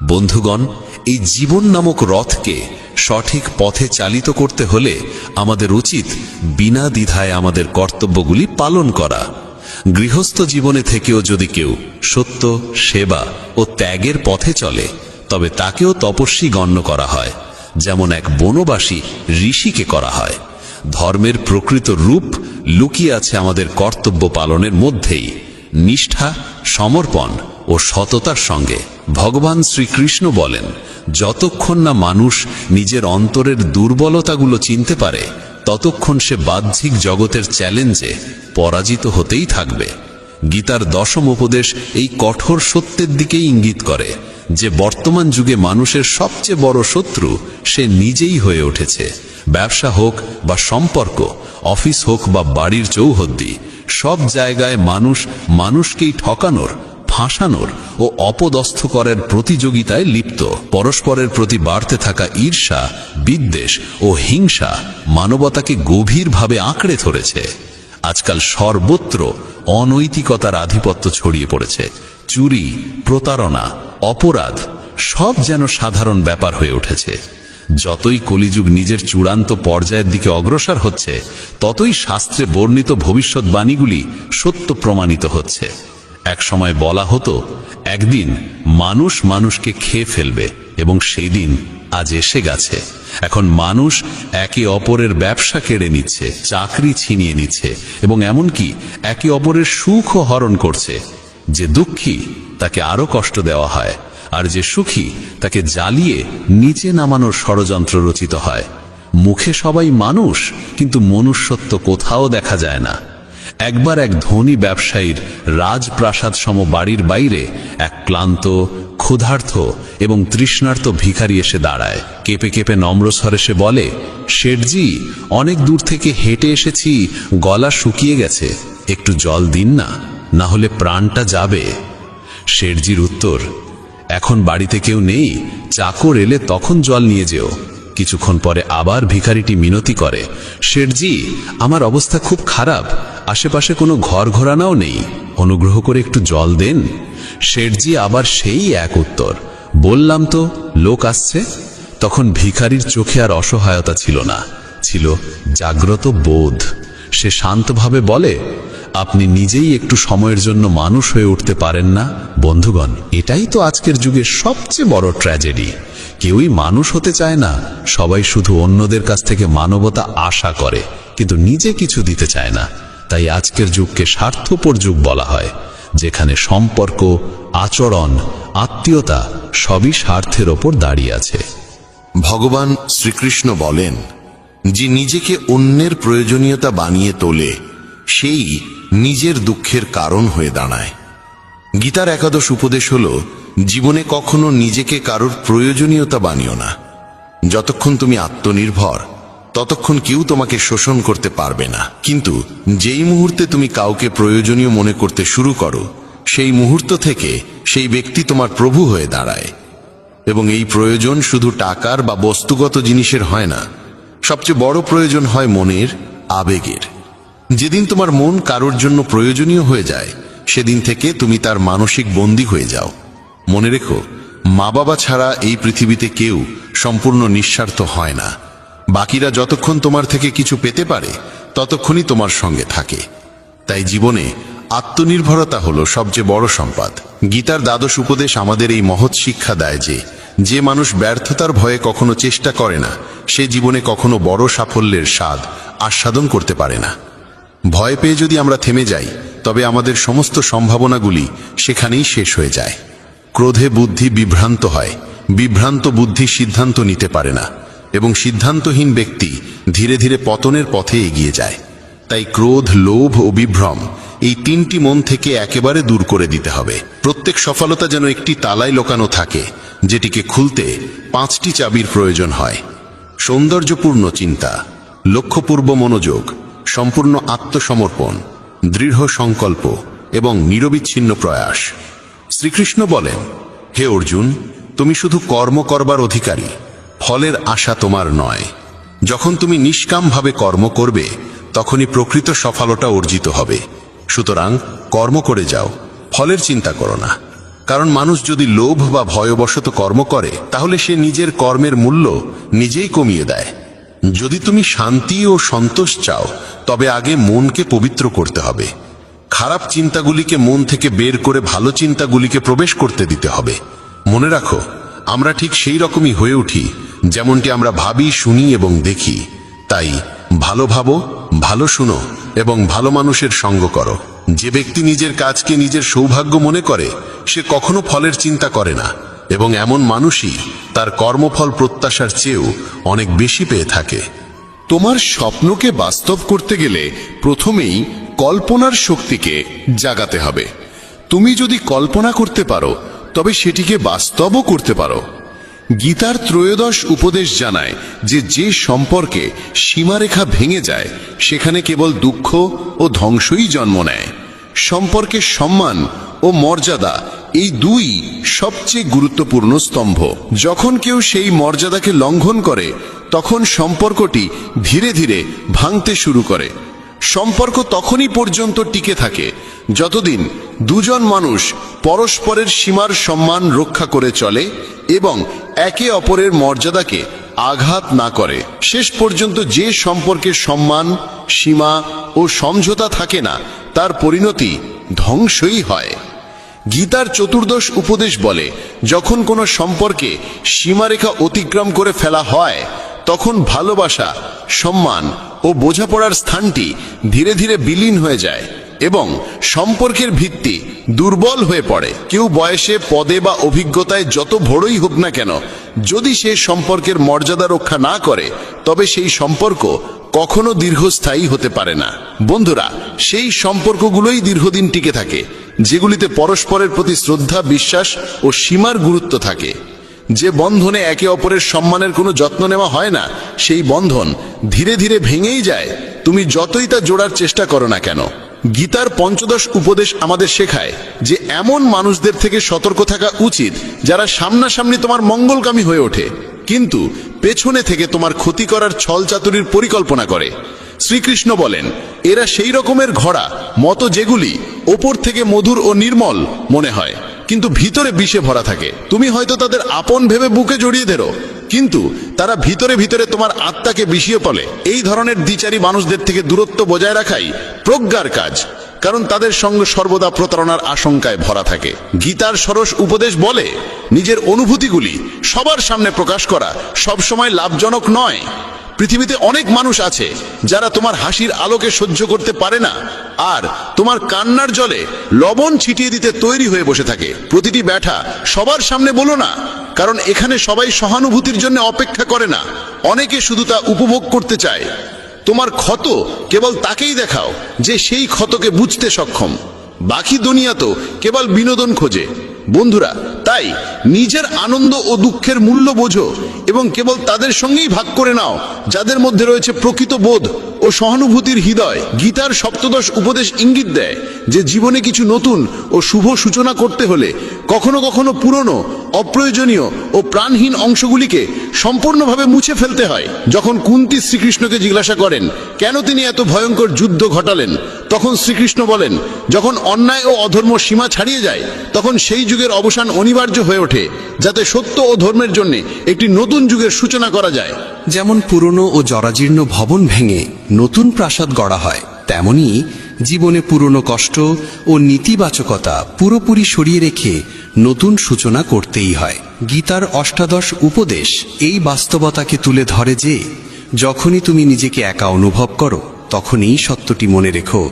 বন্ধুগণ, এই জীবন নামক রথকে সঠিক পথে চালিত করতে হলে আমাদের উচিত বিনা দ্বিধায় আমাদের কর্তব্যগুলি পালন করা। গৃহস্থ জীবনে থেকেও যদি কেউ সত্য, সেবা ও ত্যাগের পথে চলে, তবে তাকেও তপস্বী গণ্য করা হয়, যেমন এক বনবাসী ঋষিকে করা হয়। ধর্মের প্রকৃত রূপ লুকিয়ে আছে আমাদের কর্তব্য পালনের মধ্যেই, নিষ্ঠা, সমর্পণ ও সততার সঙ্গে। ভগবান শ্রীকৃষ্ণ বলেন, যতক্ষণ না মানুষ নিজের অন্তরের দুর্বলতাগুলো চিনতে পারে, ততক্ষণ সে বাহ্যিক জগতের চ্যালেঞ্জে পরাজিত হতেই থাকবে। গীতার দশম উপদেশ এই কঠোর সত্যের দিকেই ইঙ্গিত করে যে বর্তমান যুগে মানুষের সবচেয়ে বড় শত্রু সে নিজেই হয়ে উঠেছে। ব্যবসা হোক বা সম্পর্ক, অফিস হোক বা বাড়ির চৌহদ্দি, সব জায়গায় মানুষ মানুষকেই ঠকানোর, ফাঁসানোর ও অপদস্থ করার প্রতিযোগিতায় লিপ্ত। পরস্পরের প্রতি বাড়তে থাকা ঈর্ষা, বিদ্বেষ ও হিংসা মানবতাকে গভীরভাবে আঁকড়ে ধরেছে। আজকাল সর্বত্র অনৈতিকতার আধিপত্য ছড়িয়ে পড়েছে। চুরি, প্রতারণা, অপরাধ সব যেন সাধারণ ব্যাপার হয়ে উঠেছে। যতই কলিযুগ নিজের চূড়ান্ত পর্যায়ের দিকে অগ্রসর হচ্ছে, ততই শাস্ত্রে বর্ণিত ভবিষ্যৎবাণীগুলি সত্য প্রমাণিত হচ্ছে। এক সময় বলা হতো, একদিন মানুষ মানুষকে খেয়ে ফেলবে, এবং সেই দিন আজ এসে গেছে। এখন মানুষ একে অপরের ব্যবসা কেড়ে নিচ্ছে, চাকরি ছিনিয়ে নিচ্ছে এবং এমনকি একে অপরের সুখও হরণ করছে। যে দুঃখী তাকে আরো কষ্ট দেওয়া হয়, আর যে সুখী তাকে জ্বালিয়ে নিচে নামানোর ষড়যন্ত্র রচিত হয়। মুখে সবাই মানুষ, কিন্তু মনুষ্যত্ব কোথাও দেখা যায় না। একবার এক ধনী ব্যবসায়ীর রাজপ্রাসাদ সম বাড়ির বাইরে এক ক্লান্ত, ক্ষুধার্ত এবং তৃষ্ণার্ত ভিখারি এসে দাঁড়ায়। কেঁপে কেঁপে নম্রস্বরে সে বলে, শেঠজি, অনেক দূর থেকে হেঁটে এসেছি, গলা শুকিয়ে গেছে, একটু জল দিন না, না হলে প্রাণটা যাবে। শেঠজির উত্তর, এখন বাড়িতে কেউ নেই, চাকর এলে তখন জল নিয়ে যেও। কিছুক্ষণ পরে আবার ভিখারিটি মিনতি করে, শেঠজি, আমার অবস্থা খুব খারাপ, আশেপাশে কোনো ঘর ঘোরানাও নেই, অনুগ্রহ করে একটু জল দেন। শেঠজি আবার সেই এক উত্তর, বললাম তো লোক আসছে। তখন ভিখারির চোখে আর অসহায়তা ছিল না, ছিল জাগ্রত বোধ। সে শান্তভাবে বলে, আপনি নিজেই একটু সময়ের জন্য মানুষ হয়ে উঠতে পারেন না? বন্ধুগণ, এটাই তো আজকের যুগের সবচেয়ে বড় ট্র্যাজেডি। কেউই মানুষ হতে চায় না, সবাই শুধু অন্যদের কাছ থেকে মানবতা আশা করে, কিন্তু নিজে কিছু দিতে চায় না। তাই আজকের যুগকে স্বার্থপর যুগ বলা হয়, যেখানে সম্পর্ক, আচরণ, আত্মীয়তা সবই স্বার্থের ওপর দাঁড়িয়ে আছে। ভগবান শ্রীকৃষ্ণ বলেন, যে নিজেকে অন্যের প্রয়োজনীয়তা বানিয়ে তোলে, সেই নিজের দুঃখের কারণ হয়ে দাঁড়ায়। গীতার একাদশ উপদেশ হল, জীবনে কখনো নিজেকে কারোর প্রয়োজনীয়তা বানিও না। যতক্ষণ তুমি আত্মনির্ভর, ততক্ষণ কেউ তোমাকে শোষণ করতে পারবে না। কিন্তু যেই মুহূর্তে তুমি কাউকে প্রয়োজনীয় মনে করতে শুরু করো, সেই মুহূর্ত থেকে সেই ব্যক্তি তোমার প্রভু হয়ে দাঁড়ায়। এবং এই প্রয়োজন শুধু টাকার বা বস্তুগত জিনিসের হয় না, সবচেয়ে বড় প্রয়োজন হয় মনের, আবেগের। যেদিন তোমার মন কারোর জন্য প্রয়োজনীয় হয়ে যায়, সেদিন থেকে তুমি তার মানসিক বন্দী হয়ে যাও। মনে রেখো, মা বাবা ছাড়া এই পৃথিবীতে কেউ সম্পূর্ণ নিঃস্বার্থ হয় না। বাকিরা যতক্ষণ তোমার থেকে কিছু পেতে পারে, ততক্ষণই তোমার সঙ্গে থাকে। তাই জীবনে আত্মনির্ভরতা হলো সবচেয়ে বড় সম্পদ। গীতার দ্বাদশ উপদেশ আমাদের এই মহৎ শিক্ষা দেয় যে মানুষ ব্যর্থতার ভয়ে কখনো চেষ্টা করে না, সে জীবনে কখনো বড় সাফল্যের স্বাদ আস্বাদন করতে পারে না। ভয় পেয়ে যদি আমরা থেমে যাই, তবে আমাদের সমস্ত সম্ভাবনাগুলি সেখানেই শেষ হয়ে যায়। ক্রোধে বুদ্ধি বিভ্রান্ত হয়, বিভ্রান্ত বুদ্ধি সিদ্ধান্ত নিতে পারে না, এবং সিদ্ধান্তহীন ব্যক্তি ধীরে ধীরে পতনের পথে এগিয়ে যায়। তাই ক্রোধ, লোভ ও বিভ্রম এই তিনটি মন থেকে একেবারে দূর করে দিতে হবে। প্রত্যেক সফলতা যেন একটি তালায় লোকানো থাকে, যেটিকে খুলতে 5টি চাবির প্রয়োজন হয়। সৌন্দর্যপূর্ণ চিন্তা, লক্ষ্যপূর্ব মনোযোগ, সম্পূর্ণ আত্মসমর্পণ, দৃঢ় সংকল্প এবং নিরবিচ্ছিন্ন প্রয়াস। শ্রীকৃষ্ণ বলেন, হে অর্জুন, তুমি শুধু কর্ম করবার অধিকারী, ফলের আশা তোমার নয়। যখন তুমি নিষ্কামভাবে কর্ম করবে, তখনই প্রকৃত সফলতা অর্জিত হবে। সুতরাং কর্ম করে যাও, ফলের চিন্তা করো না। কারণ মানুষ যদি লোভ বা ভয়বশত কর্ম করে তাহলে সে নিজের কর্মের মূল্য নিজেই কমিয়ে দেয়। যদি তুমি শান্তি ও সন্তোষ চাও তবে আগে মনকে পবিত্র করতে হবে। খারাপ চিন্তাগুলিকে মন থেকে বের করে ভালো চিন্তাগুলিকে প্রবেশ করতে দিতে হবে। মনে রাখো, আমরা ঠিক সেই রকমই হয়ে উঠি যেমনটি আমরা ভাবি, শুনি এবং দেখি। তাই ভালো ভাবো, ভালো শুনো এবং ভালো মানুষের সঙ্গ করো। যে ব্যক্তি নিজের কাজকে নিজের সৌভাগ্য মনে করে সে কখনো ফলের চিন্তা করে না, এবং এমন মানুষই তার কর্মফল প্রত্যাশার চেয়েও অনেক বেশি পেয়ে থাকে। তোমার স্বপ্নকে বাস্তব করতে গেলে প্রথমেই কল্পনার শক্তিকে জাগাতে হবে। তুমি যদি কল্পনা করতে পারো তবে সেটিকে বাস্তবও করতে পারো। গীতার ত্রয়োদশ উপদেশ জানায় যে সম্পর্কে সীমারেখা ভেঙে যায় সেখানে কেবল দুঃখ ও ধ্বংসই জন্ম নেয়। সম্পর্কের সম্মান ও মর্যাদা এই দুই সবচেয়ে গুরুত্বপূর্ণ স্তম্ভ। যখন কেউ সেই মর্যাদাকে লঙ্ঘন করে তখন সম্পর্কটি ধীরে ধীরে ভাঙতে শুরু করে। সম্পর্ক তখনই পর্যন্ত টিকে থাকে যতদিন দুজন মানুষ পরস্পরের সীমার সম্মান রক্ষা করে চলে এবং একে অপরের মর্যাদাকে আঘাত না করে। শেষ পর্যন্ত যে সম্পর্কে সম্মান, সীমা ও সমঝোতা থাকে না তার পরিণতি ধ্বংসই হয়। গীতার চতুর্দশ উপদেশ বলে, যখন কোনো সম্পর্কে সীমারেখা অতিক্রম করে ফেলা হয় তখন ভালোবাসা, সম্মান ও বোঝাপড়ার স্থানটি ধীরে ধীরে বিলীন হয়ে যায় এবং সম্পর্কের ভিত্তি দুর্বল হয়ে পড়ে। কেউ বয়সে, পদে বা অভিজ্ঞতায় যত বড়ই হোক না কেন, যদি সে সম্পর্কের মর্যাদা রক্ষা না করে তবে সেই সম্পর্ক কখনো দীর্ঘস্থায়ী হতে পারে না। বন্ধুরা, সেই সম্পর্কগুলোই দীর্ঘদিন টিকে থাকে যেগুলিতে পরস্পরের প্রতি শ্রদ্ধা, বিশ্বাস ও সীমার গুরুত্ব থাকে। যে বন্ধনে একে অপরের সম্মানের কোনো যত্ন নেওয়া হয় না সেই বন্ধন ধীরে ধীরে ভেঙেই যায়, তুমি যতই তা জোড়ার চেষ্টা করো না কেন। গীতার পঞ্চদশ উপদেশ আমাদের শেখায় যে এমন মানুষদের থেকে সতর্ক থাকা উচিত যারা সামনাসামনি তোমার মঙ্গলকামী হয়ে ওঠে কিন্তু পেছনে থেকে তোমার ক্ষতি করার ছলচাতুরির পরিকল্পনা করে। শ্রীকৃষ্ণ বলেন, এরা সেই রকমের ঘোড়া মতো যেগুলি ওপর থেকে মধুর ও নির্মল মনে হয় কিন্তু ভিতরে বিষে ভরা থাকে। তুমি হয়তো তাদের আপন ভেবে বুকে জড়িয়ে ধরো কিন্তু তারা ভিতরে ভিতরে তোমার আত্মাকে বিষিয়ে ফেলে। এই ধরনের দ্বিচারী মানুষদের থেকে দূরত্ব বজায় রাখাই প্রজ্ঞার কাজ, কারণ তাদের সঙ্গে সর্বদা প্রতারণার আশঙ্কায় ভরা থাকে। গীতার ষোড়শ উপদেশ বলে, নিজের অনুভূতিগুলি সবার সামনে প্রকাশ করা সবসময় লাভজনক নয়। পৃথিবীতে অনেক মানুষ আছে যারা তোমার হাসির আলোকে সহ্য করতে পারে না আর তোমার কান্নার জলে লবণ ছিটিয়ে দিতে তৈরি হয়ে বসে থাকে। প্রতিটি ব্যথা সবার সামনে বলো না, কারণ এখানে সবাই সহানুভূতির জন্য অপেক্ষা করে না, অনেকে শুধু তা উপভোগ করতে চায়। তোমার ক্ষত কেবল তাকেই দেখাও যে সেই ক্ষতকে বুঝতে সক্ষম, বাকি দুনিয়া তো কেবল বিনোদন খোঁজে। বন্ধুরা, তাই নিজের আনন্দ ও দুঃখের মূল্য বোঝো এবং কেবল তাদের সঙ্গেই ভাগ করে নাও যাদের মধ্যে রয়েছে প্রকৃত বোধ ও সহানুভূতির হৃদয়। গীতার সপ্তদশ উপদেশ ইঙ্গিত দেয় যে জীবনে কিছু নতুন ও শুভ সূচনা করতে হলে কখনো কখনো পুরনো, অপ্রয়োজনীয় ও প্রাণহীন অংশগুলিকে সম্পূর্ণভাবে মুছে ফেলতে হয়। যখন কুন্তী শ্রীকৃষ্ণকে জিজ্ঞাসা করেন কেন তিনি এত ভয়ঙ্কর যুদ্ধ ঘটালেন, তখন শ্রীকৃষ্ণ বলেন, যখন অন্যায় ও অধর্ম সীমা ছাড়িয়ে যায় তখন সেই যুগের অবসান অনিবার্য হয়ে ওঠে যাতে সত্য ও ধর্মের জন্য একটি নতুন যুগের সূচনা করা যায়। যেমন পুরনো ও জরাজীর্ণ ভবন ভেঙে নতুন প্রাসাদ গড়া হয়, তেমনি জীবনে পুরনো কষ্ট ও নীতিবাচকতা পুরোপুরি সরিয়ে রেখে নতুন সূচনা করতেই হয়। গীতার অষ্টাদশ উপদেশ এই বাস্তবতাকে তুলে ধরে যে যখনই তুমি নিজেকে একা অনুভব করো তখনই সত্যটি মনে রেখো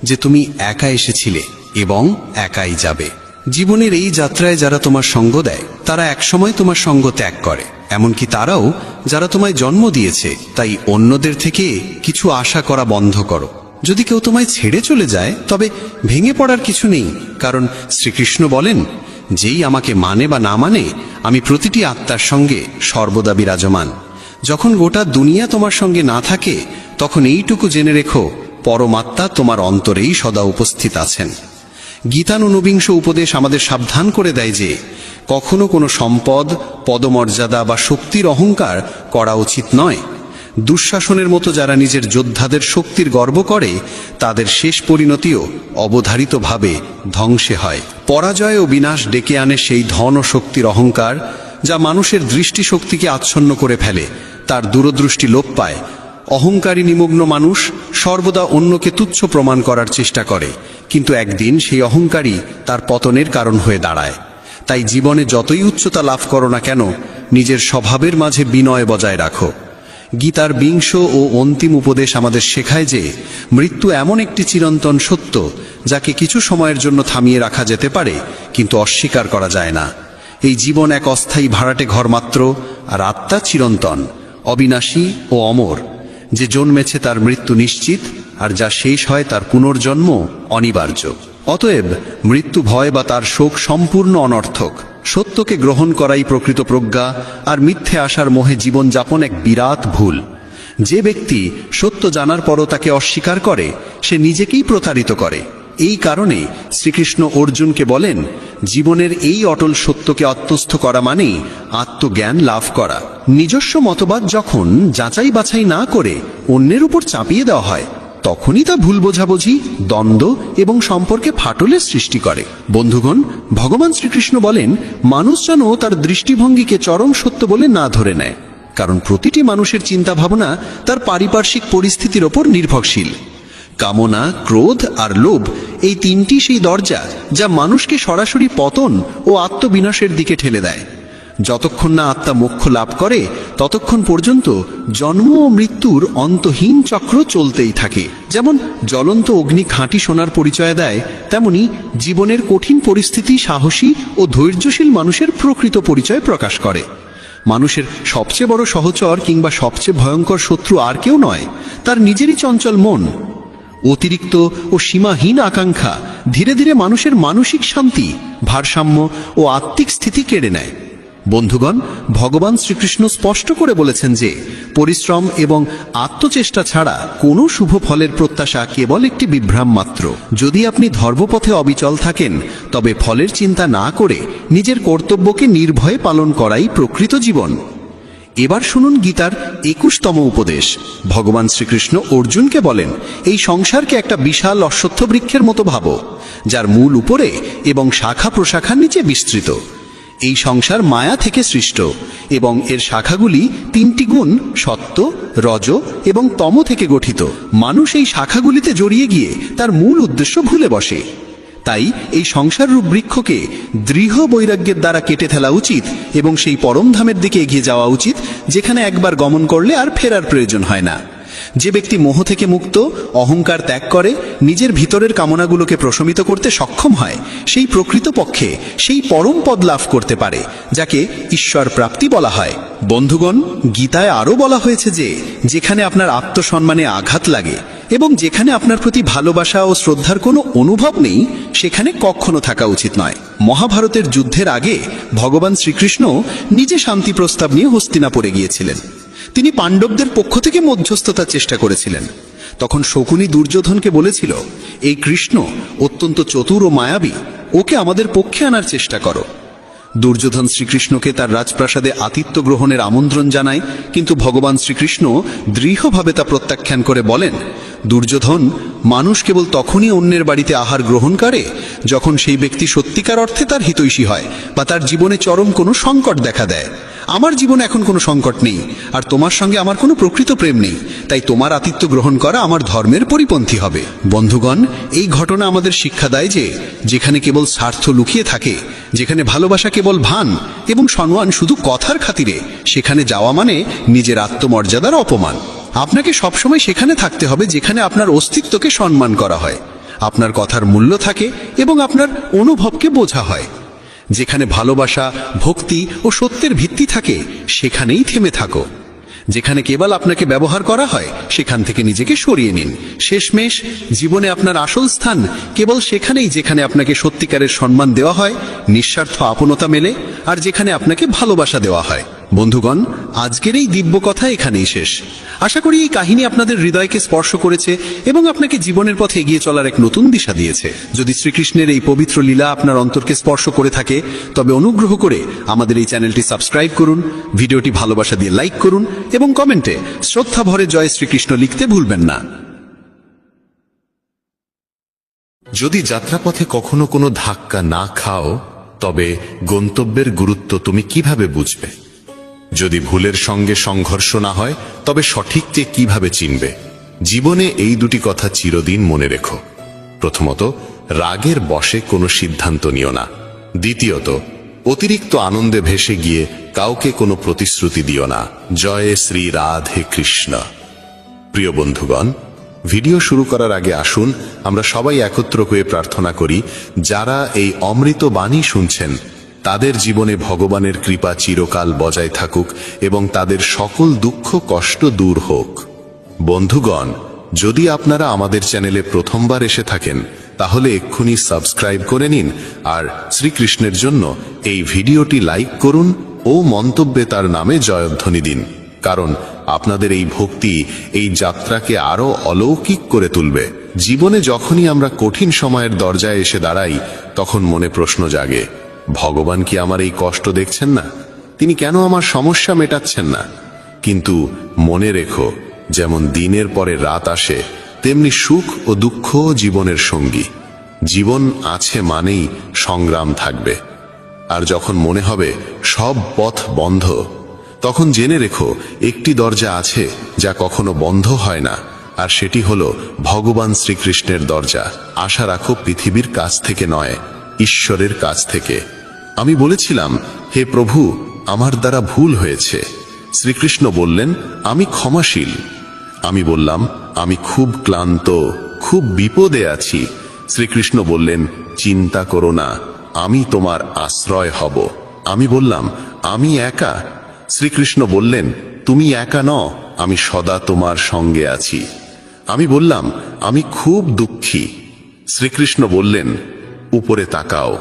যে তুমি একা এসেছিলে এবং একাই যাবে। জীবনের এই যাত্রায় যারা তোমার সঙ্গ দেয় তারা একসময় তোমার সঙ্গ ত্যাগ করে, এমনকি তারাও যারা তোমায় জন্ম দিয়েছে। তাই অন্যদের থেকে কিছু আশা করা বন্ধ করো। যদি কেউ তোমায় ছেড়ে চলে যায় তবে ভেঙে পড়ার কিছু নেই, কারণ শ্রীকৃষ্ণ বলেন, যেই আমাকে মানে বা না মানে আমি প্রতিটি আত্মার সঙ্গে সর্বদা বিরাজমান। যখন গোটা দুনিয়া তোমার সঙ্গে না থাকে তখন এইটুকু জেনে রেখো, পরমাত্মা তোমার অন্তরেই সদা উপস্থিত আছেন। গীতার ঊনবিংশ উপদেশ আমাদের সাবধান করে দেয় যে কখনো কোনো সম্পদ, পদমর্যাদা বা শক্তির অহংকার করা উচিত নয়। দুঃশাসনের মতো যারা নিজের যোদ্ধাদের শক্তির গর্ব করে তাদের শেষ পরিণতিও অবধারিতভাবে ধ্বংসে হয়। পরাজয় ও বিনাশ ডেকে আনে সেই ধন ও শক্তির অহংকার যা মানুষের দৃষ্টিশক্তিকে আচ্ছন্ন করে ফেলে, তার দূরদৃষ্টি লোপ পায়। অহংকারী নিমগ্ন মানুষ সর্বদা অন্যকে তুচ্ছ প্রমাণ করার চেষ্টা করে, কিন্তু একদিন সেই অহংকারী তার পতনের কারণ হয়ে দাঁড়ায়। তাই জীবনে যতই উচ্চতা লাভ করো না কেন, নিজের স্বভাবের মাঝে বিনয় বজায় রাখো। গীতার ২০ ও অন্তিম উপদেশ আমাদের শেখায় যে মৃত্যু এমন একটি চিরন্তন সত্য যাকে কিছু সময়ের জন্য থামিয়ে রাখা যেতে পারে, কিন্তু অস্বীকার করা যায় না। এই জীবন এক অস্থায়ী ভাড়াটে ঘর মাত্র, আর আত্মা চিরন্তন, অবিনাশী ও অমর। যে জন্মেছে তার মৃত্যু নিশ্চিত, আর যা শেষ হয় তার পুনর্জন্ম অনিবার্য। অতএব মৃত্যু ভয় বা তার শোক সম্পূর্ণ অনর্থক। সত্যকে গ্রহণ করাই প্রকৃত প্রজ্ঞা, আর মিথ্যে আশার মোহে জীবনযাপন এক বিরাট ভুল। যে ব্যক্তি সত্য জানার পরও তাকে অস্বীকার করে, সে নিজেকেই প্রতারিত করে। এই কারণে শ্রীকৃষ্ণ অর্জুনকে বলেন, জীবনের এই অটল সত্যকে আত্মস্থ করা মানেই আত্মজ্ঞান লাভ করা। নিজস্ব মতবাদ যখন যাচাই বাছাই না করে অন্যের উপর চাপিয়ে দেওয়া হয়, তখনই তা ভুল বোঝাবুঝি, দ্বন্দ্ব এবং সম্পর্কে ফাটলের সৃষ্টি করে। বন্ধুগণ, ভগবান শ্রীকৃষ্ণ বলেন, মানুষ যেন তার দৃষ্টিভঙ্গিকে চরম সত্য বলে না ধরে নেয়, কারণ প্রতিটি মানুষের চিন্তাভাবনা তার পারিপার্শ্বিক পরিস্থিতির ওপর নির্ভরশীল। কামনা, ক্রোধ আর লোভ এই তিনটি সেই দরজা যা মানুষকে সরাসরি পতন ও আত্মবিনাশের দিকে ঠেলে দেয়। যতক্ষণ না আত্মা মোক্ষ লাভ করে ততক্ষণ পর্যন্ত জন্ম ও মৃত্যুর অন্তহীন চক্র চলতেই থাকে। যেমন জ্বলন্ত অগ্নি খাঁটি সোনার পরিচয় দেয়, তেমনি জীবনের কঠিন পরিস্থিতি সাহসী ও ধৈর্যশীল মানুষের প্রকৃত পরিচয় প্রকাশ করে। মানুষের সবচেয়ে বড় সহচর কিংবা সবচেয়ে ভয়ঙ্কর শত্রু আর কেউ নয়, তার নিজেরই চঞ্চল মন। অতিরিক্ত ও সীমাহীন আকাঙ্ক্ষা ধীরে ধীরে মানুষের মানসিক শান্তি, ভারসাম্য ও আত্মিক স্থিতি কেড়ে নেয়। বন্ধুগণ, ভগবান শ্রীকৃষ্ণ স্পষ্ট করে বলেছেন যে পরিশ্রম এবং আত্মচেষ্টা ছাড়া কোনো শুভ ফলের প্রত্যাশা কেবল একটি বিভ্রাম মাত্র। যদি আপনি ধর্মপথে অবিচল থাকেন, তবে ফলের চিন্তা না করে নিজের কর্তব্যকে নির্ভয়ে পালন করাই প্রকৃত জীবন। এবার শুনুন গীতার ২১তম উপদেশ। ভগবান শ্রীকৃষ্ণ অর্জুনকে বলেন, এই সংসারকে একটা বিশাল অশ্বত্থ বৃক্ষের মতো ভাবো, যার মূল উপরে এবং শাখা প্রশাখার নিচে বিস্তৃত। এই সংসার মায়া থেকে সৃষ্ট এবং এর শাখাগুলি ৩টি গুণ সত্য, রজ এবং তম থেকে গঠিত। মানুষ এই শাখাগুলিতে জড়িয়ে গিয়ে তার মূল উদ্দেশ্য ভুলে বসে। তাই এই সংসাররূপ বৃক্ষকে দৃঢ় বৈরাগ্যের দ্বারা কেটে ফেলা উচিত এবং সেই পরমধামের দিকে এগিয়ে যাওয়া উচিত, যেখানে একবার গমন করলে আর ফেরার প্রয়োজন হয় না। যে ব্যক্তি মোহ থেকে মুক্ত, অহংকার ত্যাগ করে নিজের ভিতরের কামনাগুলোকে প্রশমিত করতে সক্ষম হয়, সেই প্রকৃতপক্ষে সেই পরম পদ লাভ করতে পারে, যাকে ঈশ্বর প্রাপ্তি বলা হয়। বন্ধুগণ, গীতায় আরও বলা হয়েছে যে যেখানে আপনার আত্মসম্মানে আঘাত লাগে এবং যেখানে আপনার প্রতি ভালোবাসা ও শ্রদ্ধার কোনো অনুভব নেই, সেখানে কখনো থাকা উচিত নয়। মহাভারতের যুদ্ধের আগে ভগবান শ্রীকৃষ্ণ নিজে শান্তি প্রস্তাব নিয়ে হস্তিনাপুরে গিয়েছিলেন। তিনি পাণ্ডবদের পক্ষ থেকে মধ্যস্থতার চেষ্টা করেছিলেন। তখন শকুনি দুর্যোধনকে বলেছিল, এই কৃষ্ণ অত্যন্ত চতুর ও মায়াবী, ওকে আমাদের পক্ষে আনার চেষ্টা করো। দুর্যোধন শ্রীকৃষ্ণকে তার রাজপ্রাসাদে আতিথ্য গ্রহণের আমন্ত্রণ জানায়, কিন্তু ভগবান শ্রীকৃষ্ণ দৃঢ়ভাবে তা প্রত্যাখ্যান করে বলেন, দুর্যোধন, মানুষ কেবল তখনই অন্যের বাড়িতে আহার গ্রহণ করে যখন সেই ব্যক্তি সত্যিকার অর্থে তার হিতৈষী হয় বা তার জীবনে চরম কোনো সংকট দেখা দেয়। আমার জীবনে এখন কোনো সংকট নেই, আর তোমার সঙ্গে আমার কোনো প্রকৃত প্রেম নেই, তাই তোমার আতিথ্য গ্রহণ করা আমার ধর্মের পরিপন্থী হবে। বন্ধুগণ, এই ঘটনা আমাদের শিক্ষা দেয় যে যেখানে কেবল স্বার্থ লুকিয়ে থাকে, যেখানে ভালোবাসা কেবল ভান এবং সম্মান শুধু কথার খাতিরে, সেখানে যাওয়া মানে নিজের আত্মমর্যাদার অপমান। আপনাকে সবসময় সেখানে থাকতে হবে যেখানে আপনার অস্তিত্বকে সম্মান করা হয়, আপনার কথার মূল্য থাকে এবং আপনার অনুভবকে বোঝা হয়। যেখানে ভালোবাসা, ভক্তি ও সত্যের ভিত্তি থাকে, সেখানেই থেমে থাকো। যেখানে কেবল আপনাকে ব্যবহার করা হয়, সেখান থেকে নিজেকে সরিয়ে নিন। শেষমেশ জীবনে আপনার আসল স্থান কেবল সেখানেই যেখানে আপনাকে সত্যিকারের সম্মান দেওয়া হয়, নিঃস্বার্থ আপনতা মেলে, আর যেখানে আপনাকে ভালোবাসা দেওয়া হয়। বন্ধুগণ, আজকের এই দিব্য কথা এখানেই শেষ। আশা করি এই কাহিনী আপনাদের হৃদয়কে স্পর্শ করেছে এবং আপনাকে জীবনের পথে এগিয়ে চলার এক নতুন দিশা দিয়েছে। যদি শ্রীকৃষ্ণের এই পবিত্র লীলা আপনার অন্তরকে স্পর্শ করে থাকে, তবে অনুগ্রহ করে আমাদের এই চ্যানেলটি সাবস্ক্রাইব করুন, ভিডিওটি ভালোবাসা দিয়ে লাইক করুন এবং কমেন্টে শ্রদ্ধা ভরে জয় শ্রীকৃষ্ণ লিখতে ভুলবেন না। যদি যাত্রাপথে কখনো কোনো ধাক্কা না খাও, তবে গন্তব্যের গুরুত্ব তুমি কিভাবে বুঝবে? যদি ভুলের সঙ্গে সংঘর্ষ না হয়, তবে সঠিককে কিভাবে চিনবে? জীবনে এই দুটি কথা চিরদিন মনে রেখো। প্রথমত, রাগের বশে কোনো সিদ্ধান্ত নিও না। দ্বিতীয়ত, অতিরিক্ত আনন্দে ভেসে গিয়ে কাউকে কোনো প্রতিশ্রুতি দিও না। জয় শ্রী রাধে কৃষ্ণ। প্রিয় বন্ধুগণ, ভিডিও শুরু করার আগে আসুন আমরা সবাই একত্র হয়ে প্রার্থনা করি, যারা এই অমৃত বাণী শুনছেন তাদের জীবনে ভগবানের কৃপা চিরকাল বজায় থাকুক এবং তাদের সকল দুঃখ কষ্ট দূর হোক। বন্ধুগণ, যদি আপনারা আমাদের চ্যানেলে প্রথমবার এসে থাকেন, তাহলে এক্ষুনি সাবস্ক্রাইব করে নিন আর শ্রীকৃষ্ণের জন্য এই ভিডিওটি লাইক করুন ও মন্তব্যে তার নামে জয়ধ্বনি দিন, কারণ আপনাদের এই ভক্তি এই যাত্রাকে আরো অলৌকিক করে তুলবে। জীবনে যখনই আমরা কঠিন সময়ের দরজায় এসে দাঁড়াই, তখন মনে প্রশ্ন জাগে, ভগবান কি আমার এই কষ্ট দেখছেন না? তিনি কেন আমার সমস্যা মেটাচ্ছেন না? কিন্তু মনে রেখো, যেমন দিনের পরে রাত আসে, তেমনি সুখ ও দুঃখ জীবনের সঙ্গী। জীবন আছে মানেই সংগ্রাম থাকবে। আর যখন মনে হবে সব পথ বন্ধ, তখন জেনে রেখো একটি দরজা আছে যা কখনো বন্ধ হয় না, আর সেটি হলো ভগবান শ্রীকৃষ্ণের দরজা। আশা রাখো পৃথিবীর কাছ থেকে নয়, ঈশ্বরের কাছ থেকে। আমি বলেছিলাম, হে প্রভু, আমার দ্বারা ভুল হয়েছে। শ্রীকৃষ্ণ বললেন, আমি ক্ষমাশীল। আমি বললাম, আমি খুব ক্লান্ত, খুব বিপদে আছি। শ্রীকৃষ্ণ বললেন, চিন্তা করো না, আমি তোমার আশ্রয় হব। আমি বললাম, আমি একা। শ্রীকৃষ্ণ বললেন, তুমি একা নও, আমি সদা তোমার সঙ্গে আছি। আমি বললাম, আমি খুব দুঃখী। শ্রীকৃষ্ণ বললেন, উপরে তাকাও,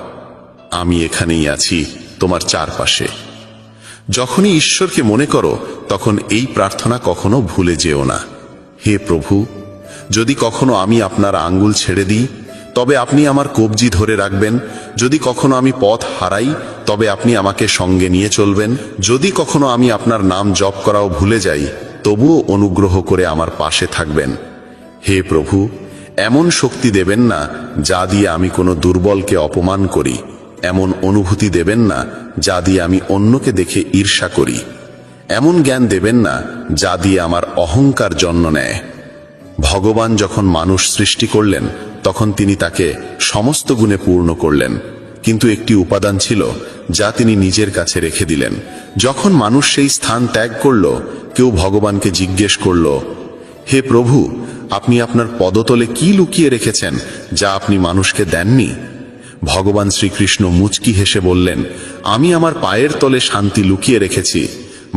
আমি এখানেই আছি তোমার চারপাশে। যখনই ঈশ্বরকে মনে করো, তখন এই প্রার্থনা কখনো ভুলে যেও না। হে প্রভু, যদি কখনো আমি আপনার আঙ্গুল ছেড়ে দিই, তবে আপনি আমার কবজি ধরে রাখবেন। যদি কখনো আমি পথ হারাই, তবে আপনি আমাকে সঙ্গে নিয়ে চলবেন। যদি কখনো আমি আপনার নাম জপ করাও ভুলে যাই, তবুও অনুগ্রহ করে আমার পাশে থাকবেন। হে প্রভু, এমন শক্তি দেবেন না যা দিয়ে আমি কোনো দুর্বলকে অপমান করি, এমন অনুভূতি দেবেন না যা দিয়ে আমি অন্যকে দেখে ঈর্ষা করি, এমন জ্ঞান দেবেন না যা দিয়ে আমার অহংকার জন্ম নেয়। ভগবান যখন মানুষ সৃষ্টি করলেন, তখন তিনি তাকে সমস্ত গুণে পূর্ণ করলেন, কিন্তু একটি উপাদান ছিল যা তিনি নিজের কাছে রেখে দিলেন। যখন মানুষ সেই স্থান ত্যাগ করল, কেউ ভগবানকে জিজ্ঞেস করল, হে প্রভু, আপনি আপনার পদতলে কি লুকিয়ে রেখেছেন যা আপনি মানুষকে দেননি? ভগবান শ্রীকৃষ্ণ মুচকি হেসে বললেন, আমি আমার পায়ের তলে শান্তি লুকিয়ে রেখেছি।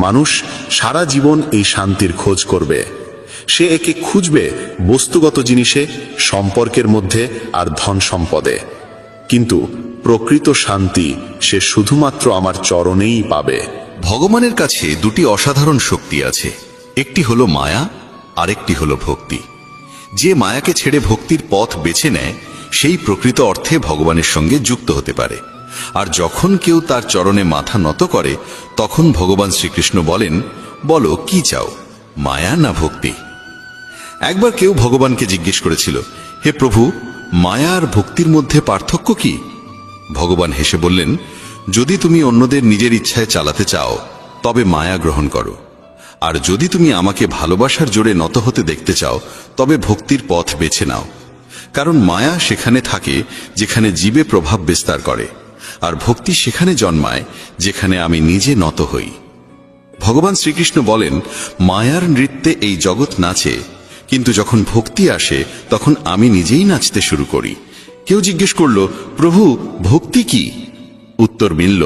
মানুষ সারা জীবন এই শান্তির খোঁজ করবে। সে একে খুঁজবে বস্তুগত জিনিসে, সম্পর্কের মধ্যে আর ধন সম্পদে, কিন্তু প্রকৃত শান্তি সে শুধুমাত্র আমার চরণেই পাবে। ভগবানের কাছে দুটি অসাধারণ শক্তি আছে, একটি হলো মায়া, আরেকটি হলো ভক্তি। যে মায়াকে ছেড়ে ভক্তির পথ বেছে নেয়, সেই প্রকৃত অর্থে ভগবানের সঙ্গে যুক্ত হতে পারে। আর যখন কেউ তার চরণে মাথা নত করে, তখন ভগবান শ্রীকৃষ্ণ বলেন, বলো কি চাও, মায়া না ভক্তি? একবার কেউ ভগবানকে জিজ্ঞেস করেছিল, হে প্রভু, মায়া আর ভক্তির মধ্যে পার্থক্য কি? ভগবান হেসে বললেন, যদি তুমি অন্যদের নিজের ইচ্ছায় চালাতে চাও, তবে মায়া গ্রহণ করো, আর যদি তুমি আমাকে ভালোবাসার জোরে নত হতে দেখতে চাও, তবে ভক্তির পথ বেছে নাও। কারণ মায়া সেখানে থাকে যেখানে জীবে প্রভাব বিস্তার করে, আর ভক্তি সেখানে জন্মায় যেখানে আমি নিজে নত হই। ভগবান শ্রীকৃষ্ণ বলেন, মায়ার নৃত্যে এই জগৎ নাচে, কিন্তু যখন ভক্তি আসে তখন আমি নিজেই নাচতে শুরু করি। কেউ জিজ্ঞেস করল, প্রভু, ভক্তি কি? উত্তর মিলল,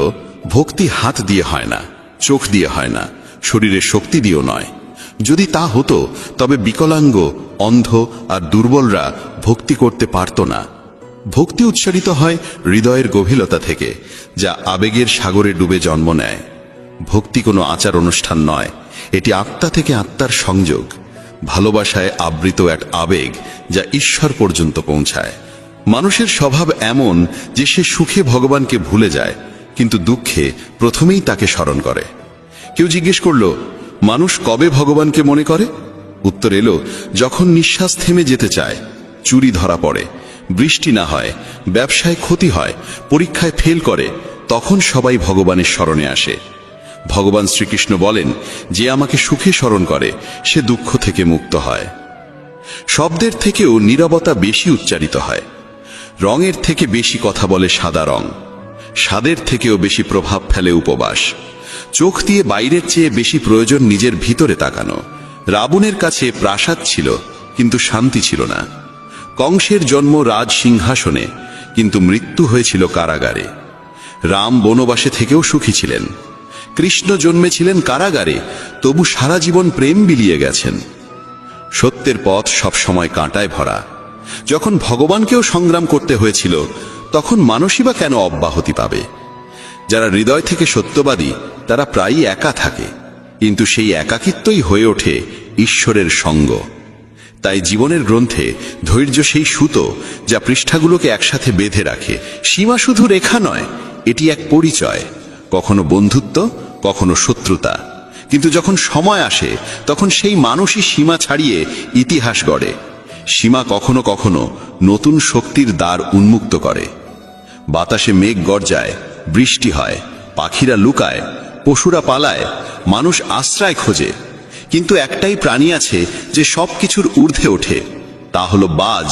ভক্তি হাত দিয়ে হয় না, চোখ দিয়ে হয় না, শরীরের শক্তি দিয়েও নয়। যদি তা হতো, তবে বিকলাঙ্গ, অন্ধ আর দুর্বলরা ভক্তি করতে পারত না। ভক্তি উচ্চারিত হয় হৃদয়ের গভীরতা থেকে, যা আবেগের সাগরে ডুবে জন্ম নেয়। ভক্তি কোনো আচার অনুষ্ঠান নয়, এটি আত্মা থেকে আত্মার সংযোগ, ভালোবাসায় আবৃত এক আবেগ যা ঈশ্বর পর্যন্ত পৌঁছায়। মানুষের স্বভাব এমন যে সে সুখে ভগবানকে ভুলে যায়, কিন্তু দুঃখে প্রথমেই তাকে স্মরণ করে। কেউ জিজ্ঞেস করল, মানুষ কবে ভগবানকে মনে করে? উত্তর এলো, যখন নিঃশ্বাস থেমে যেতে চায়, চুরি ধরা পড়ে, বৃষ্টি না হয়, ব্যবসায় ক্ষতি হয়, পরীক্ষায় ফেল করে, তখন সবাই ভগবানের স্মরণে আসে। ভগবান শ্রীকৃষ্ণ বলেন, যে আমাকে সুখে স্মরণ করে সে দুঃখ থেকে মুক্ত হয়। শব্দের থেকেও নীরবতা বেশি উচ্চারিত হয়। রঙের থেকে বেশি কথা বলে সাদা রং, স্বাদের থেকেও বেশি প্রভাব ফেলে উপবাস। চোখ দিয়ে বাইরের চেয়ে বেশি প্রয়োজন নিজের ভিতরে তাকানো। রাবণের কাছে প্রাসাদ ছিল, কিন্তু শান্তি ছিল না। কংসের জন্ম রাজ সিংহাসনে, কিন্তু মৃত্যু হয়েছিল কারাগারে। রাম বনবাসে থেকেও সুখী ছিলেন। কৃষ্ণ জন্মেছিলেন কারাগারে, তবু সারা জীবন প্রেম বিলিয়ে গেছেন। সত্যের পথ সবসময় কাঁটায় ভরা। যখন ভগবানকেও সংগ্রাম করতে হয়েছিল, তখন মানুষই বা কেন অব্যাহতি পাবে? যারা হৃদয় থেকে সত্যবাদী তারা প্রায়ই একা থাকে, কিন্তু সেই একাকিত্বই হয়ে ওঠে ঈশ্বরের সঙ্গ। তাই জীবনের গ্রন্থে ধৈর্য সেই সুতো যা পৃষ্ঠাগুলোকে একসাথে বেঁধে রাখে। সীমা শুধু রেখা নয়, এটি এক পরিচয়, কখনো বন্ধুত্ব, কখনো শত্রুতা। কিন্তু যখন সময় আসে তখন সেই মানুষই সীমা ছাড়িয়ে ইতিহাস গড়ে। সীমা কখনো কখনো নতুন শক্তির দ্বার উন্মুক্ত করে। বাতাসে মেঘ গর্জায়, বৃষ্টি হয়, পাখিরা লুকায়, পশুরা পালায়, মানুষ আশ্রয় খোঁজে, কিন্তু একটাই প্রাণী আছে যে সবকিছুর ঊর্ধ্বে ওঠে। তা হলো বাজ,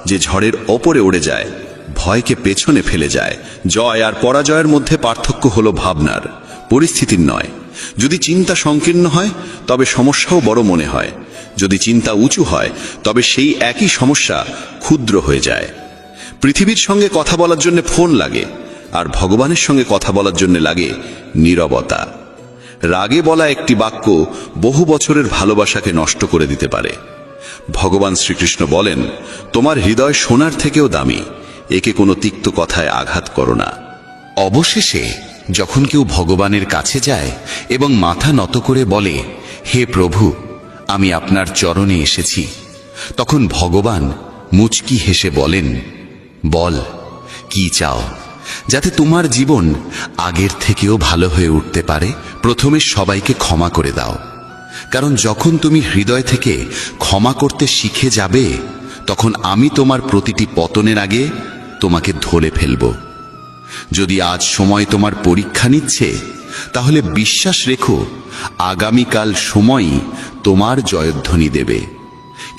যে ঝড়ের ওপরে উড়ে যায়, ভয়কে পেছনে ফেলে যায়। জয় আর পরাজয়ের মধ্যে পার্থক্য হলো ভাবনার, পরিস্থিতির নয়। যদি চিন্তা সংকীর্ণ হয় তবে সমস্যাও বড় মনে হয়, যদি চিন্তা উঁচু হয় তবে সেই একই সমস্যা ক্ষুদ্র হয়ে যায়। পৃথিবীর সঙ্গে কথা বলার জন্য ফোন লাগে, আর ভগবানের সঙ্গে কথা বলার জন্য লাগে নীরবতা। রাগে বলা একটি বাক্য বহু বছরের ভালোবাসাকে নষ্ট করে দিতে পারে। ভগবান শ্রীকৃষ্ণ বলেন, তোমার হৃদয় সোনার থেকেও দামি, একে কোনো তিক্ত কথায় আঘাত করো না। অবশেষে যখন কেউ ভগবানের কাছে যায় এবং মাথা নত করে বলে, হে প্রভু, আমি আপনার চরণে এসেছি, তখন ভগবান মুচকি হেসে বলেন, বল কি চাও, যাতে তোমার জীবন আগের থেকেও ভালো হয়ে উঠতে পারে। প্রথমে সবাইকে ক্ষমা করে দাও, কারণ যখন তুমি হৃদয় থেকে ক্ষমা করতে শিখে যাবে, তখন আমি তোমার প্রতিটি পতনের আগে তোমাকে ধরে ফেলব। যদি আজ সময় তোমার পরীক্ষা নিচ্ছে, তাহলে বিশ্বাস রেখো, আগামীকাল সময়ই তোমার জয়ধ্বনি দেবে।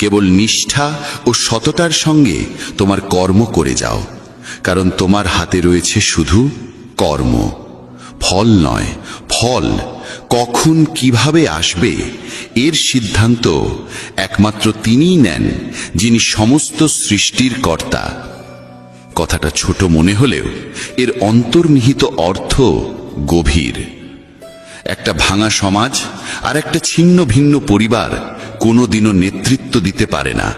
কেবল নিষ্ঠা ও সততার সঙ্গে তোমার কর্ম করে যাও, কারণ তোমার হাতে রয়েছে শুধু কর্ম, ফল নয়। ফল কখন কিভাবে আসবে এর সিদ্ধান্ত একমাত্র তিনিই নেন, যিনি সমস্ত সৃষ্টির কর্তা। কথাটা ছোট মনে হলেও এর অন্তর্নিহিত অর্থ গভীর। একটা ভাঙা সমাজ আর একটা ছিন্ন ভিন্ন পরিবার কোনোদিনও নেতৃত্ব দিতে পারে না,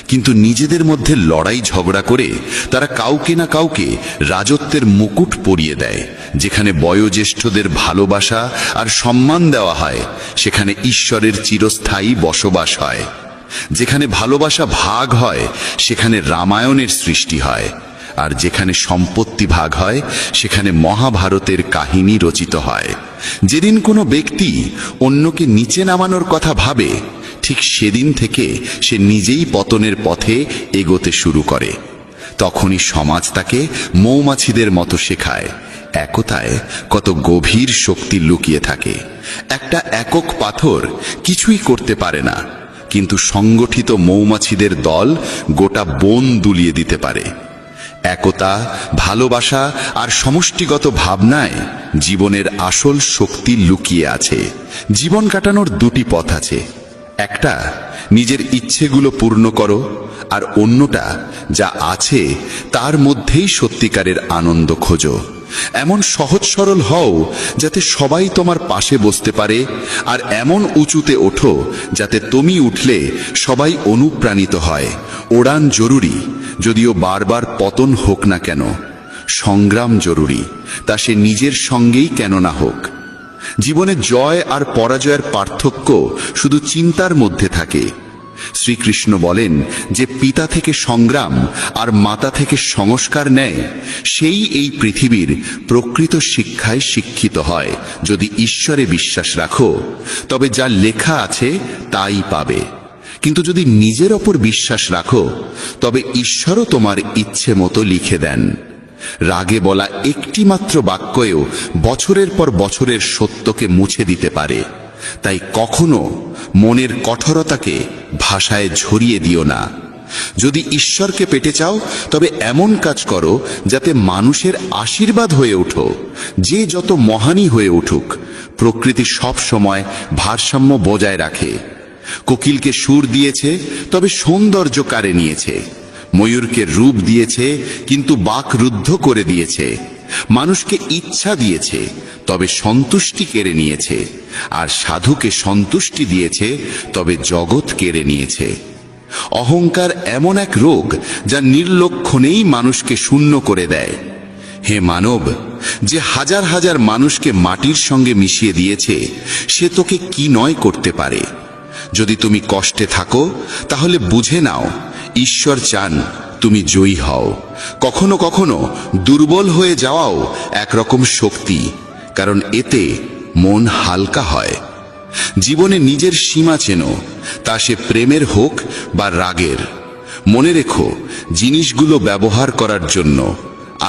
কিন্তু নিজেদের মধ্যে লড়াই ঝগড়া করে তারা কাউকে না কাউকে রাজত্বের মুকুট পরিয়ে দেয়। যেখানে বয়োজ্যেষ্ঠদের ভালোবাসা আর সম্মান দেওয়া হয়, সেখানে ঈশ্বরের চিরস্থায়ী বসবাস হয়। যেখানে ভালোবাসা ভাগ হয়, সেখানে রামায়ণের সৃষ্টি হয়। আর যেখানে সম্পত্তি ভাগ হয়, সেখানে মহাভারতের কাহিনী রচিত হয়। যেদিন কোনো ব্যক্তি অন্যকে নিচে নামানোর কথা ভাবে, ঠিক সেদিন থেকে সে নিজেই পতনের পথে এগোতে শুরু করে। তখনই সমাজ তাকে মৌমাছিদের মতো শেখায়, একতায় কত গভীর শক্তি লুকিয়ে থাকে। একটা একক পাথর কিছুই করতে পারে না, কিন্তু সংগঠিত মৌমাছিদের দল গোটা বন দুলিয়ে দিতে পারে। একতা, ভালোবাসা আর সমষ্টিগত ভাবনায় জীবনের আসল শক্তি লুকিয়ে আছে। জীবন কাটানোর দুটি পথ আছে, একটা নিজের ইচ্ছেগুলো পূর্ণ করো, আর অন্যটা যা আছে তার মধ্যেই সত্যিকারের আনন্দ খোঁজো। এমন সহজ সরল হও যাতে সবাই তোমার পাশে বসতে পারে, আর এমন উঁচুতে ওঠো যাতে তুমি উঠলে সবাই অনুপ্রাণিত হয়। ওড়ান জরুরি, যদিও বারবার পতন হোক না কেন। সংগ্রাম জরুরি, তা সে নিজের সঙ্গেই কেন না হোক। জীবনে জয় আর পরাজয়ের পার্থক্য শুধু চিন্তার মধ্যে থাকে। শ্রীকৃষ্ণ বলেন যে পিতা থেকে সংগ্রাম আর মাতা থেকে সংস্কার নেয়, সেই এই পৃথিবীর প্রকৃত শিক্ষায় শিক্ষিত হয়। যদি ঈশ্বরে বিশ্বাস রাখো তবে যা লেখা আছে তাই পাবে, কিন্তু যদি নিজের ওপর বিশ্বাস রাখো তবে ঈশ্বরও তোমার ইচ্ছে মতো লিখে দেন। রাগে বলা একটি মাত্র বাক্যেও বছরের পর বছরের সত্যকে মুছে দিতে পারে। তাই কখনো মনের কঠোরতাকে ভাষায় ঝরিয়ে দিও না। যদি ঈশ্বরকে পেতে চাও তবে এমন কাজ করো যাতে মানুষের আশীর্বাদ হয়ে ওঠো। যে যত মহানই হয়ে উঠুক, প্রকৃতি সব সময় ভারসাম্য বজায় রাখে। কোকিলকে সুর দিয়েছে তবে সৌন্দর্য কাড়ে নিয়েছে, ময়ূরকে রূপ দিয়েছে কিন্তু বাক রুদ্ধ করে দিয়েছে, মানুষকে ইচ্ছা দিয়েছে তবে সন্তুষ্টি কেড়ে নিয়েছে, আর সাধুকে সন্তুষ্টি দিয়েছে তবে জগৎ কেড়ে নিয়েছে। অহংকার এমন এক রোগ যা নির্লক্ষণেই মানুষকে শূন্য করে দেয়। হে মানব, যে হাজার হাজার মানুষকে মাটির সঙ্গে মিশিয়ে দিয়েছে সে তোকে কি নয় করতে পারে। যদি তুমি কষ্টে থাকো তাহলে বুঝে নাও ঈশ্বর চান তুমি জয়ী হও। কখনো কখনো দুর্বল হয়ে যাওয়াও একরকম শক্তি, কারণ এতে মন হালকা হয়। জীবনে নিজের সীমা চেনো, তা সে প্রেমের হোক বা রাগের। মনে রেখো, জিনিসগুলো ব্যবহার করার জন্য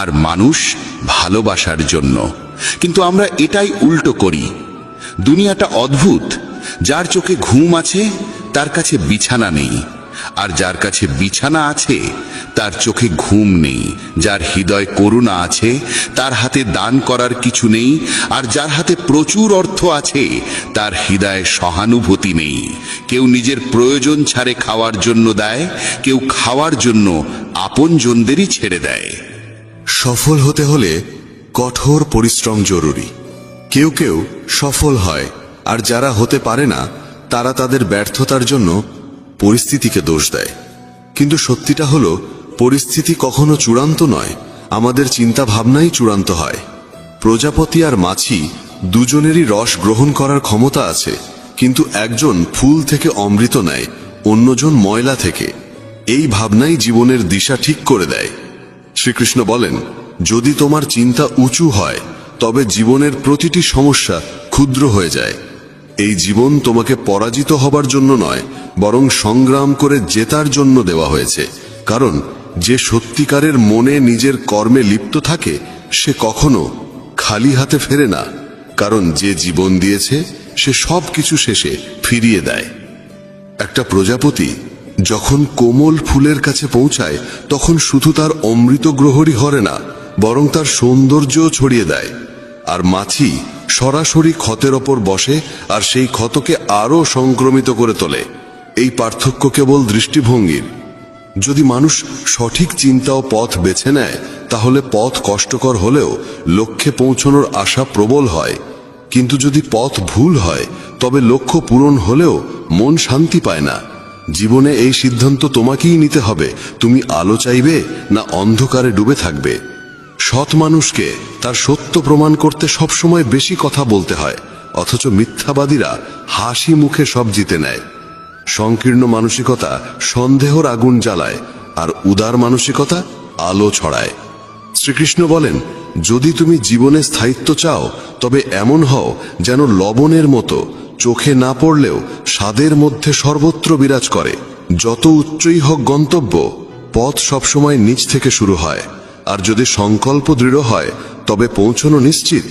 আর মানুষ ভালোবাসার জন্য। কিন্তু আমরা এটাই উল্টো করি। দুনিয়াটা অদ্ভুত। যার চোখে ঘুম আছে তার কাছে বিছানা নেই, আর যার কাছে বিছানা আছে তার চোখে ঘুম নেই। যার হৃদয় করুণা আছে তার হাতে দান করার কিছু নেই, আর যার হাতে প্রচুর অর্থ আছে তার হৃদয়ে সহানুভূতি নেই। কেউ নিজের প্রয়োজন ছাড়ে খাওয়ার জন্য দেয়, কেউ খাওয়ার জন্য আপনজনদেরই ছেড়ে দেয়। সফল হতে হলে কঠোর পরিশ্রম জরুরি। কেউ কেউ সফল হয়, আর যারা হতে পারে না তারা তাদের ব্যর্থতার জন্য পরিস্থিতিকে দোষ দেয়। কিন্তু সত্যিটা হলো, পরিস্থিতি কখনো চূড়ান্ত নয়, আমাদের চিন্তা ভাবনাই চূড়ান্ত হয়। প্রজাপতি আর মাছি দুজনেরই রস গ্রহণ করার ক্ষমতা আছে, কিন্তু একজন ফুল থেকে অমৃত নেয়, অন্যজন ময়লা থেকে। এই ভাবনাই জীবনের দিশা ঠিক করে দেয়। শ্রীকৃষ্ণ বলেন, যদি তোমার চিন্তা উঁচু হয় তবে জীবনের প্রতিটি সমস্যা ক্ষুদ্র হয়ে যায়। এই জীবন তোমাকে পরাজিত হবার জন্য নয়, বরং সংগ্রাম করে জেতার জন্য দেওয়া হয়েছে। কারণ যে সত্যিকারের মনে নিজের কর্মে লিপ্ত থাকে সে কখনো খালি হাতে ফেরে না, কারণ যে জীবন দিয়েছে সে সব কিছু শেষে ফিরিয়ে দেয়। একটা প্রজাপতি যখন কোমল ফুলের কাছে পৌঁছায় তখন শুধু তার অমৃত গ্রহণই হরে না, বরং তার সৌন্দর্যও ছড়িয়ে দেয়। আর মাছি সরাসরি ক্ষতের ওপর বসে আর সেই ক্ষতকে আরো সংক্রমিত করে তোলে। এই পার্থক্য কেবল দৃষ্টিভঙ্গির। যদি মানুষ সঠিক চিন্তা ও পথ বেছে নেয় তাহলে পথ কষ্টকর হলেও লক্ষ্যে পৌঁছানোর আশা প্রবল হয়। কিন্তু যদি পথ ভুল হয় তবে লক্ষ্য পূরণ হলেও মন শান্তি পায় না। জীবনে এই সিদ্ধান্ত তোমাকেই নিতে হবে, তুমি আলো চাইবে না অন্ধকারে ডুবে থাকবে। সৎ মানুষকে তার সত্য প্রমাণ করতে সবসময় বেশি কথা বলতে হয়, অথচ মিথ্যাবাদীরা হাসি মুখে সব জিতে নেয়। সংকীর্ণ মানসিকতা সন্দেহর আগুন জ্বালায়, আর উদার মানসিকতা আলো ছড়ায়। শ্রীকৃষ্ণ বলেন, যদি তুমি জীবনে স্থায়িত্ব চাও তবে এমন হও যেন লবণের মতো, চোখে না পড়লেও স্বাদের মধ্যে সর্বত্র বিরাজ করে। যত উচ্চই হোক গন্তব্য, পথ সবসময় নিচ থেকে শুরু হয়, আর যদি সংকল্প দৃঢ় হয় তবে পৌঁছানো নিশ্চিত।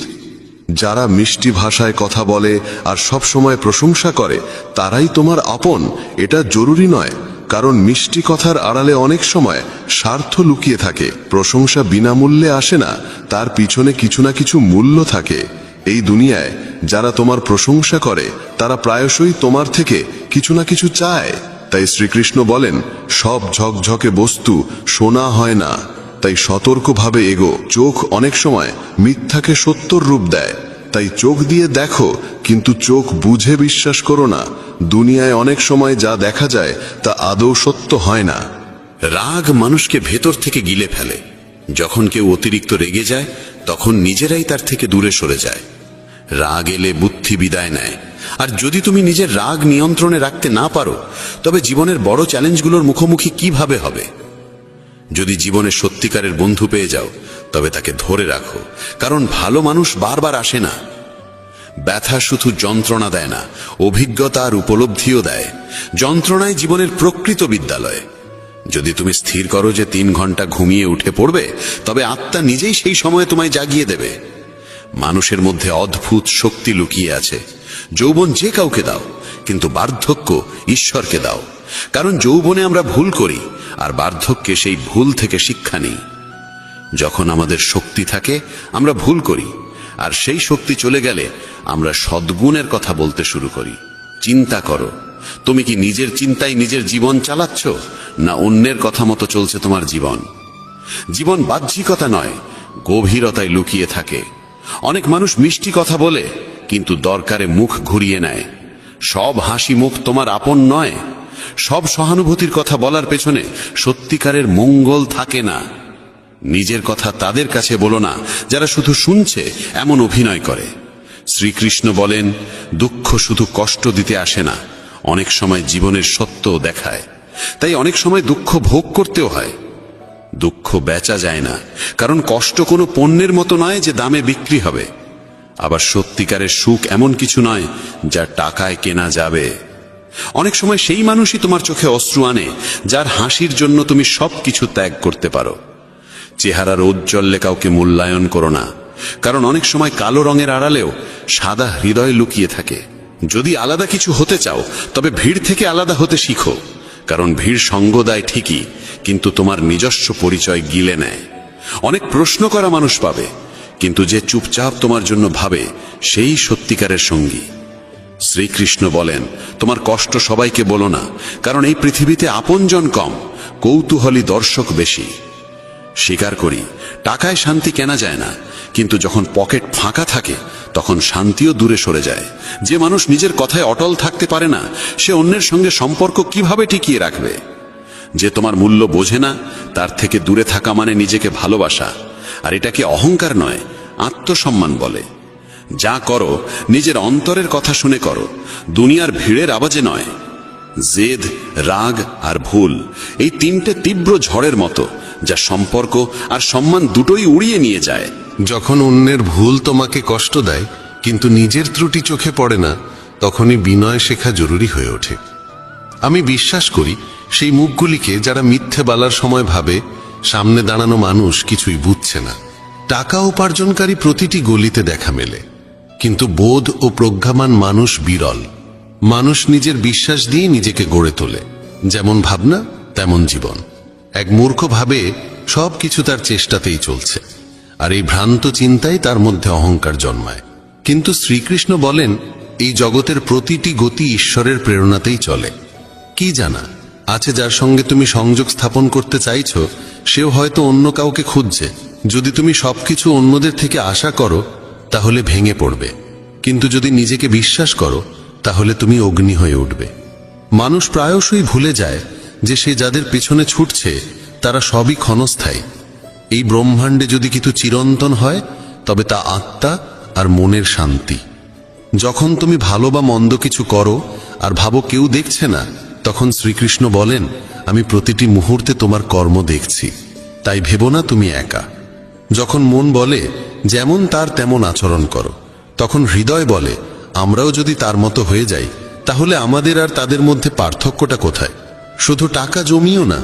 যারা মিষ্টি ভাষায় কথা বলে আর সব সময় প্রশংসা করে তারাই তোমার আপন, এটা জরুরি নয়। কারণ মিষ্টি কথার আড়ালে অনেক সময় স্বার্থ লুকিয়ে থাকে। প্রশংসা বিনামূল্যে আসে না, তার পিছনে কিছু না কিছু মূল্য থাকে। এই দুনিয়ায় যারা তোমার প্রশংসা করে তারা প্রায়শই তোমার থেকে কিছু না কিছু চায়। তাই শ্রীকৃষ্ণ বলেন, সব ঝকঝকে বস্তু সোনা হয় না, তাই সতর্কভাবে এগো। চোখ অনেক সময় মিথ্যাকে সত্যর রূপ দেয়, তাই চোখ দিয়ে দেখো কিন্তু চোখ বুঝে বিশ্বাস করো না। দুনিয়ায় অনেক সময় যা দেখা যায় তা আদৌ সত্য হয় না। রাগ মানুষকে ভেতর থেকে গিলে ফেলে। যখন কেউ অতিরিক্ত রেগে যায় তখন নিজেরাই তার থেকে দূরে সরে যায়। রাগ এলে বুদ্ধি বিদায় নেয়, আর যদি তুমি নিজের রাগ নিয়ন্ত্রণে রাখতে না পারো তবে জীবনের বড় চ্যালেঞ্জগুলোর মুখোমুখি কিভাবে হবে? যদি জীবনে সত্যিকারের বন্ধু পেয়ে যাও তবে তাকে ধরে রাখো, কারণ ভালো মানুষ বারবার আসে না। ব্যথা শুধু যন্ত্রণা দেয় না, অভিজ্ঞতা আর উপলব্ধিও দেয়। যন্ত্রণাই জীবনের প্রকৃত বিদ্যালয়। যদি তুমি স্থির করো যে 3 ঘন্টা ঘুমিয়ে উঠে পড়বে, তবে আত্মা নিজেই সেই সময়ে তোমায় জাগিয়ে দেবে। মানুষের মধ্যে অদ্ভুত শক্তি লুকিয়ে আছে। যৌবন যে কাউকে দাও, কিন্তু বার্ধক্য ঈশ্বরকে দাও, কারণ যৌবনে আমরা ভুল করি আর বার্ধক্যে সেই ভুল থেকে শিক্ষা নিই। যখন আমাদের শক্তি থাকে আমরা ভুল করি, আর সেই শক্তি চলে গেলে আমরা সদ্গুণের কথা বলতে শুরু করি। চিন্তা করো, তুমি কি নিজের চিন্তায় নিজের জীবন চালাচ্ছ, না অন্যের কথা মতো চলছে তোমার জীবন? জীবন বাহ্যিকতা নয়, গভীরতায় লুকিয়ে থাকে। অনেক মানুষ মিষ্টি কথা বলে, কিন্তু দরকারে মুখ ঘুরিয়ে নেয়। সব হাসি মুখ তোমার আপন নয়। সব সহানুভূতির কথা বলার পেছনে সত্যিকারের মঙ্গল থাকে না। নিজের কথা তাদের কাছে বলো না যারা শুধু শুনছে এমন অভিনয় করে। শ্রীকৃষ্ণ বলেন, দুঃখ শুধু কষ্ট দিতে আসে না, অনেক সময় জীবনের সত্যও দেখায়। তাই অনেক সময় দুঃখ ভোগ করতেও হয়। দুঃখ বেচা যায় না, কারণ কষ্ট কোনো পণ্যের মতো নয় যে দামে বিক্রি হবে। আবার সত্যিকারের সুখ এমন কিছু নয় যা টাকায় কেনা যাবে। অনেক সময় সেই মানুষই তোমার চোখে অশ্রু আনে যার হাসির জন্য তুমি সবকিছু ত্যাগ করতে পারো। চেহারার ঔজ্জ্বল্যে কাউকে মূল্যায়ন করো না, কারণ অনেক সময় কালো রঙের আড়ালেও সাদা হৃদয় লুকিয়ে থাকে। যদি আলাদা কিছু হতে চাও তবে ভিড় থেকে আলাদা হতে শিখো, কারণ ভিড় সঙ্গ দেয় ঠিকই, কিন্তু তোমার নিজস্ব পরিচয় গিলে নেয়। অনেক প্রশ্ন করা মানুষ পাবে, কিন্তু যে চুপচাপ তোমার জন্য ভাবে সেই সত্যিকারের সঙ্গী। শ্রীকৃষ্ণ বলেন, তোমার কষ্ট সবাইকে বলো না, কারণ এই পৃথিবীতে আপনজন কম, কৌতূহলী দর্শক বেশি। স্বীকার করি, টাকায় শান্তি কেনা যায় না, কিন্তু যখন পকেট ফাঁকা থাকে তখন শান্তিও দূরে সরে যায়। যে মানুষ নিজের কথায় অটল থাকতে পারে না, সে অন্যের সঙ্গে সম্পর্ক কিভাবে টিকিয়ে রাখবে? যে তোমার মূল্য বোঝে না, তার থেকে দূরে থাকা মানে নিজেকে ভালোবাসা, আর এটাকে অহংকার নয়, আত্মসম্মান বলে। যা করো নিজের অন্তরের কথা শুনে করো, দুনিয়ার ভিড়ের আওয়াজে নয়। জেদ, রাগ আর ভুল, এই 3টে তীব্র ঝড়ের মতো, যা সম্পর্ক আর সম্মান দুটোই উড়িয়ে নিয়ে যায়। যখন অন্যের ভুল তোমাকে কষ্ট দেয় কিন্তু নিজের ত্রুটি চোখে পড়ে না, তখনই বিনয় শেখা জরুরি হয়ে ওঠে। আমি বিশ্বাস করি সেই মুখগুলিকে যারা মিথ্যে বলার সময় ভাবে সামনে দাঁড়ানো মানুষ কিছুই বুঝছে না। টাকা উপার্জনকারী প্রতিটি গলিতে দেখা মেলে, কিন্তু বোধ ও প্রজ্ঞামান মানুষ বিরল। মানুষ নিজের বিশ্বাস দিয়ে নিজেকে গড়ে তোলে, যেমন ভাবনা তেমন জীবন। এক মূর্খ ভাবে সব কিছু তার চেষ্টাতেই চলছে, আর এই ভ্রান্ত চিন্তাই তার মধ্যে অহংকার জন্মায়। কিন্তু শ্রীকৃষ্ণ বলেন, এই জগতের প্রতিটি গতি ঈশ্বরের প্রেরণাতেই চলে। কি জানা আছে যার সঙ্গে তুমি সংযোগ স্থাপন করতে চাইছো, সেও হয়তো অন্য কাউকে খুঁজছে। যদি তুমি সবকিছু অন্যদের থেকে আশা করো তাহলে ভেঙে পড়বে, কিন্তু যদি নিজেকে বিশ্বাস করো তাহলে তুমি অগ্নি হয়ে উঠবে। মানুষ প্রায়শই ভুলে যায় যে সে যাদের পেছনে ছুটছে তারা সবই ক্ষণস্থায়ী। এই ব্রহ্মাণ্ডে যদি কিছু চিরন্তন হয় তবে তা আত্মা আর মনের শান্তি। যখন তুমি ভালো বা মন্দ কিছু করো আর ভাবো কেউ দেখছে না, তখন শ্রীকৃষ্ণ বলেন, আমি প্রতিটি মুহূর্তে তোমার কর্ম দেখছি, তাই ভেবো না তুমি একা। যখন মন বলে যেমন তার তেমন আচরণ করো, তখন হৃদয় বলে আমরাও যদি তার মতো হয়ে যাই তাহলে আমাদের আর তাদের মধ্যে পার্থক্যটা কোথায়? শুধু টাকা জমিও না,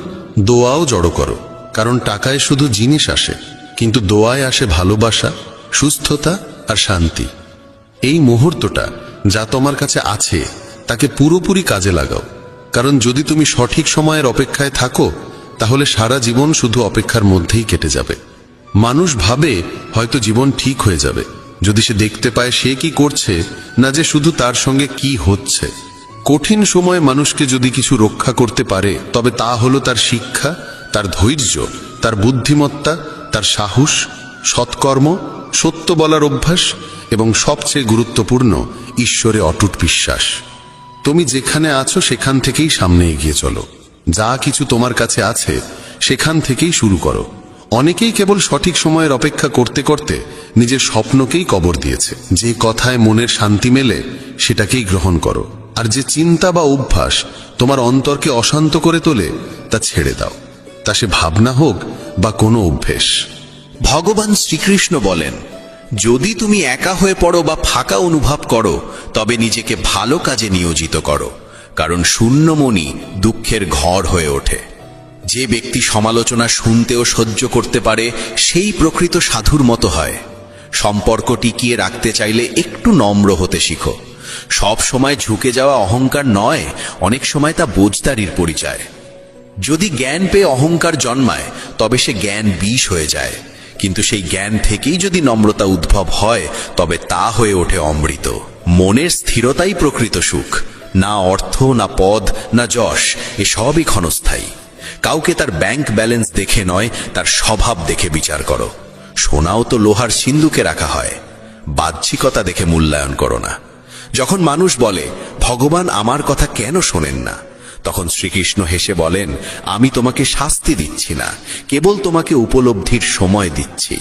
দোয়াও জড়ো করো, কারণ টাকায় শুধু জিনিস আসে, কিন্তু দোয়ায় আসে ভালোবাসা, সুস্থতা আর শান্তি। এই মুহূর্তটা যা তোমার কাছে আছে তাকে পুরোপুরি কাজে লাগাও, কারণ যদি তুমি সঠিক সময়ের অপেক্ষায় থাকো তাহলে সারা জীবন শুধু অপেক্ষার মধ্যেই কেটে যাবে। মানুষ ভাবে হয়তো জীবন ঠিক হয়ে যাবে যদি সে দেখতে পায় সে কি করছে, না যে শুধু তার সঙ্গে কি হচ্ছে। কঠিন সময়ে মানুষকে যদি কিছু রক্ষা করতে পারে তবে তা হলো তার শিক্ষা, তার ধৈর্য, তার বুদ্ধিমত্তা, তার সাহস, সৎকর্ম, সত্য বলার অভ্যাস এবং সবচেয়ে গুরুত্বপূর্ণ ঈশ্বরে অটুট বিশ্বাস। তুমি যেখানে আছো সেখান থেকেই সামনে এগিয়ে চলো। যা কিছু তোমার কাছে আছে সেখান থেকেই শুরু করো। অনেকেই কেবল সঠিক সময়ের অপেক্ষা করতে করতে নিজের স্বপ্নকেই কবর দিয়েছে। যে কথায় মনের শান্তি মেলে সেটাকেই গ্রহণ করো, আর যে চিন্তা বা অভ্যাস তোমার অন্তরকে অশান্ত করে তোলে তা ছেড়ে দাও, তা সে ভাবনা হোক বা কোনো অভ্যেস। ভগবান শ্রীকৃষ্ণ বলেন, যদি তুমি একা হয়ে পড়ো বা ফাঁকা অনুভব করো, তবে নিজেকে ভালো কাজে নিয়োজিত করো, কারণ শূন্য মনই দুঃখের ঘর হয়ে ওঠে। যে ব্যক্তি সমালোচনা শুনতেও সহ্য করতে পারে, সেই প্রকৃত সাধুর মতো হয়। সম্পর্ক টিকিয়ে রাখতে চাইলে একটু নম্র হতে শিখো। সব সময় ঝুঁকে যাওয়া অহংকার নয়, অনেক সময় তা বোঝদারির পরিচয়। যদি জ্ঞান পেয়ে অহংকার জন্মায়, তবে সে জ্ঞান বিষ হয়ে যায়, কিন্তু সেই জ্ঞান থেকেই যদি নম্রতা উদ্ভব হয়, তবে তা হয়ে ওঠে অমৃত। মনের স্থিরতাই প্রকৃত সুখ। না অর্থ, না পদ, না যশ, এসবই ক্ষণস্থায়ী। কাউকে তার ব্যাংক ব্যালেন্স দেখে নয়, তার স্বভাব দেখে বিচার করো। সোনাও তো লোহার সিন্ধুকে রাখা হয়। বাহ্যিকতা দেখে মূল্যায়ন করো না। যখন মানুষ বলে, ভগবান আমার কথা কেন শোনেন না, তখন শ্রীকৃষ্ণ হেসে বলেন, আমি তোমাকে শাস্তি দিচ্ছি না, কেবল তোমাকে উপলব্ধির সময় দিচ্ছি।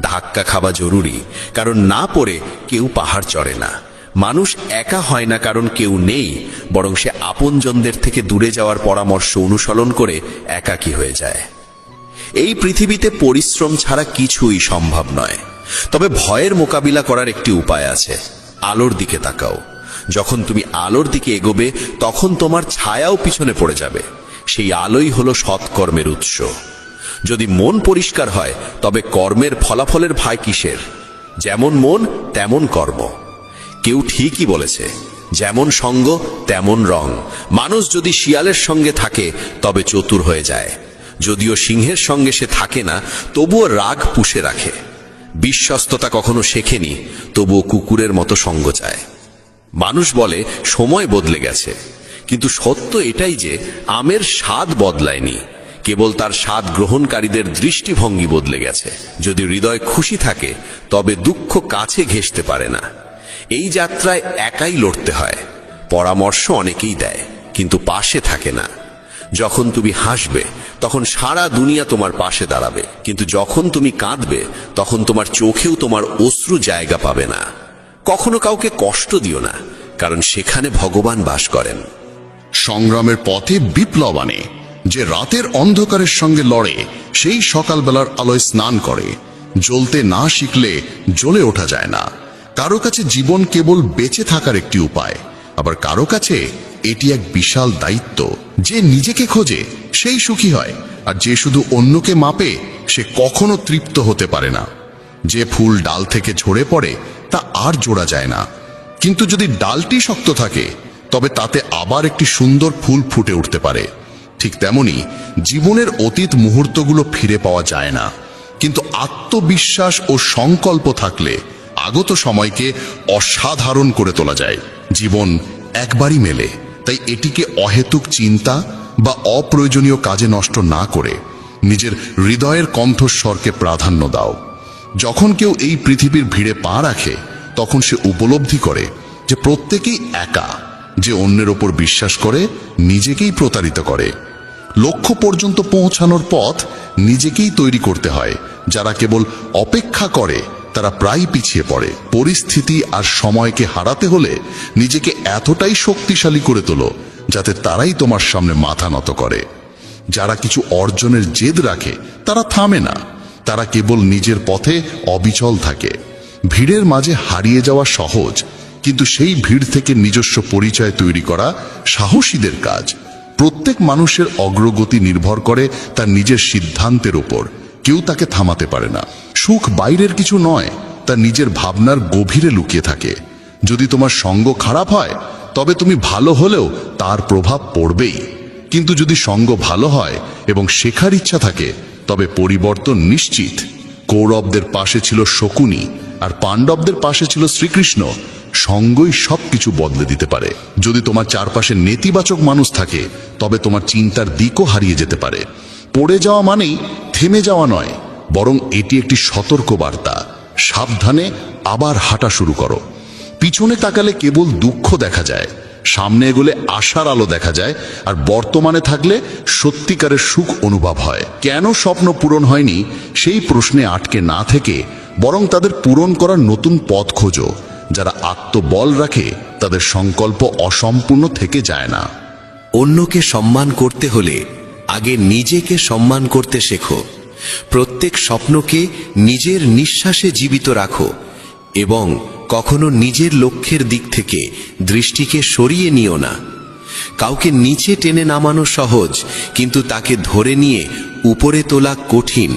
ধাক্কা খাওয়া জরুরি, কারণ না পড়ে কেউ পাহাড় চড়ে না। মানুষ একা হয় না কারণ কেউ নেই, বরং সে আপনজনদের থেকে দূরে যাওয়ার পরামর্শ অনুসরণ করে একাকী হয়ে যায়। এই পৃথিবীতে পরিশ্রম ছাড়া কিছুই সম্ভব নয়। তবে ভয়ের মোকাবিলা করার একটি উপায় আছে। আলোর দিকে তাকাও। যখন তুমি আলোর দিকে এগোবে, তখন তোমার ছায়াও পিছনে পড়ে যাবে। সেই আলোই হলো সৎকর্মের উৎস। যদি মন পরিষ্কার হয়, তবে কর্মের ফলাফলের ভয় কিসের? যেমন মন তেমন কর্ম। কেউ ঠিকই বলেছে, যেমন সঙ্গ তেমন রং। মানুষ যদি শিয়ালের সঙ্গে থাকে, তবে চতুর হয়ে যায়। যদিও সিংহের সঙ্গে সে থাকে না, তবুও রাগ পুষে রাখে। বিশ্বস্ততা কখনো শেখেনি, তবুও কুকুরের মতো সঙ্গ চায়। মানুষ বলে সময় বদলে গেছে, কিন্তু সত্য এটাই যে আমের স্বাদ বদলায়নি, কেবল তার স্বাদ গ্রহণকারীদের দৃষ্টিভঙ্গি বদলে গেছে। যদি হৃদয় খুশি থাকে, তবে দুঃখ কাছে ঘেঁষতে পারে না। এই যাত্রায় একাই লড়তে হয়। পরামর্শ অনেকেই দেয়, কিন্তু পাশে থাকে না। যখন তুমি হাসবে, তখন সারা দুনিয়া তোমার পাশে দাঁড়াবে, কিন্তু যখন তুমি কাঁদবে, তখন তোমার চোখেও তোমার অশ্রু জায়গা পাবে না। কখনো কাউকে কষ্ট দিও না, কারণ সেখানে ভগবান বাস করেন। সংগ্রামের পথে বিপ্লব আনে। যে রাতের অন্ধকারের সঙ্গে লড়ে, সেই সকালবেলার আলোয় স্নান করে। জ্বলতে না শিখলে জ্বলে ওঠা যায় না। কারো কাছে জীবন কেবল বেঁচে থাকার একটি উপায়, আবার কারো কাছে এটি এক বিশাল দায়িত্ব। যে নিজেকে খোঁজে সেই সুখী হয়, আর যে শুধু অন্যকে মাপে সে কখনো তৃপ্ত হতে পারে না। যে ফুল ডাল থেকে ঝরে পড়ে তা আর জোড়া যায় না, কিন্তু যদি ডালটি শক্ত থাকে, তবে তাতে আবার একটি সুন্দর ফুল ফুটে উঠতে পারে। ঠিক তেমনি জীবনের অতীত মুহূর্তগুলো ফিরে পাওয়া যায় না, কিন্তু আত্মবিশ্বাস ও সংকল্প থাকলে আগত সময়কে অসাধারণ করে তোলা যায়। জীবন একবারই মেলে, তাই এটিকে অহেতুক চিন্তা বা অপ্রয়োজনীয় কাজে নষ্ট না করে নিজের হৃদয়ের কণ্ঠস্বরকে প্রাধান্য দাও। যখন কেউ এই পৃথিবীর ভিড়ে পা রাখে, তখন সে উপলব্ধি করে যে প্রত্যেকেই একা। যে অন্যের ওপর বিশ্বাস করে, নিজেকেই প্রতারিত করে। লক্ষ্য পর্যন্ত পৌঁছানোর পথ নিজেকেই তৈরি করতে হয়। যারা কেবল অপেক্ষা করে, তারা প্রায় পিছিয়ে পড়ে। পরিস্থিতি আর সময়কে হারাতে হলে নিজেকে এতটাই শক্তিশালী করে তোলো, যাতে তারাই তোমার সামনে মাথা নত করে। যারা কিছু অর্জনের জেদ রাখে, তারা থামে না। তারা কেবল নিজের পথে অবিচল থাকে। ভিড়ের মাঝে হারিয়ে যাওয়া সহজ, কিন্তু সেই ভিড় থেকে নিজস্ব পরিচয় তৈরি করা সাহসীদের কাজ। প্রত্যেক মানুষের অগ্রগতি নির্ভর করে তার নিজের সিদ্ধান্তের উপর। কেউ তাকে থামাতে পারে না। সুখ বাইরের কিছু নয়, তা নিজের ভাবনার গভীরে লুকিয়ে থাকে। যদি তোমার সঙ্গ খারাপ হয়, তবে তুমি ভালো হলেও তার প্রভাব পড়বেই। কিন্তু যদি সঙ্গ ভালো হয় এবং শেখার ইচ্ছা থাকে, তবে পরিবর্তন নিশ্চিত। কৌরবদের পাশে ছিল শকুনি, আর পাণ্ডবদের পাশে ছিল শ্রীকৃষ্ণ। সঙ্গই সবকিছু বদলে দিতে পারে। যদি তোমার চারপাশে নেতিবাচক মানুষ থাকে, তবে তোমার চিন্তার দিকও হারিয়ে যেতে পারে। পড়ে যাওয়া মানেই থেমে যাওয়া নয়, বরং এটি একটি সতর্ক বার্তা। সাবধানে আবার হাঁটা শুরু করো। পিছনে তাকালে কেবল দুঃখ দেখা যায়, সামনে এগোলে আশার আলো দেখা যায়, আর বর্তমানে থাকলে সত্যিকারের সুখ অনুভব হয়। কেন স্বপ্ন পূরণ হয়নি সেই প্রশ্নে আটকে না থেকে বরং তাদের পূরণ করার নতুন পথ খোঁজো। যারা আত্মবল রাখে তাদের সংকল্প অসম্পূর্ণ থেকে যায় না। অন্যকে সম্মান করতে হলে আগে নিজেকে সম্মান করতে শেখো। প্রত্যেক স্বপ্নকে নিজের নিঃশ্বাসে জীবিত রাখো এবং কখনো নিজের লক্ষ্যের দিক থেকে দৃষ্টিকে সরিয়ে নিও না। কাউকে নিচে টেনে নামানো সহজ, কিন্তু তাকে ধরে নিয়ে উপরে তোলা কঠিন,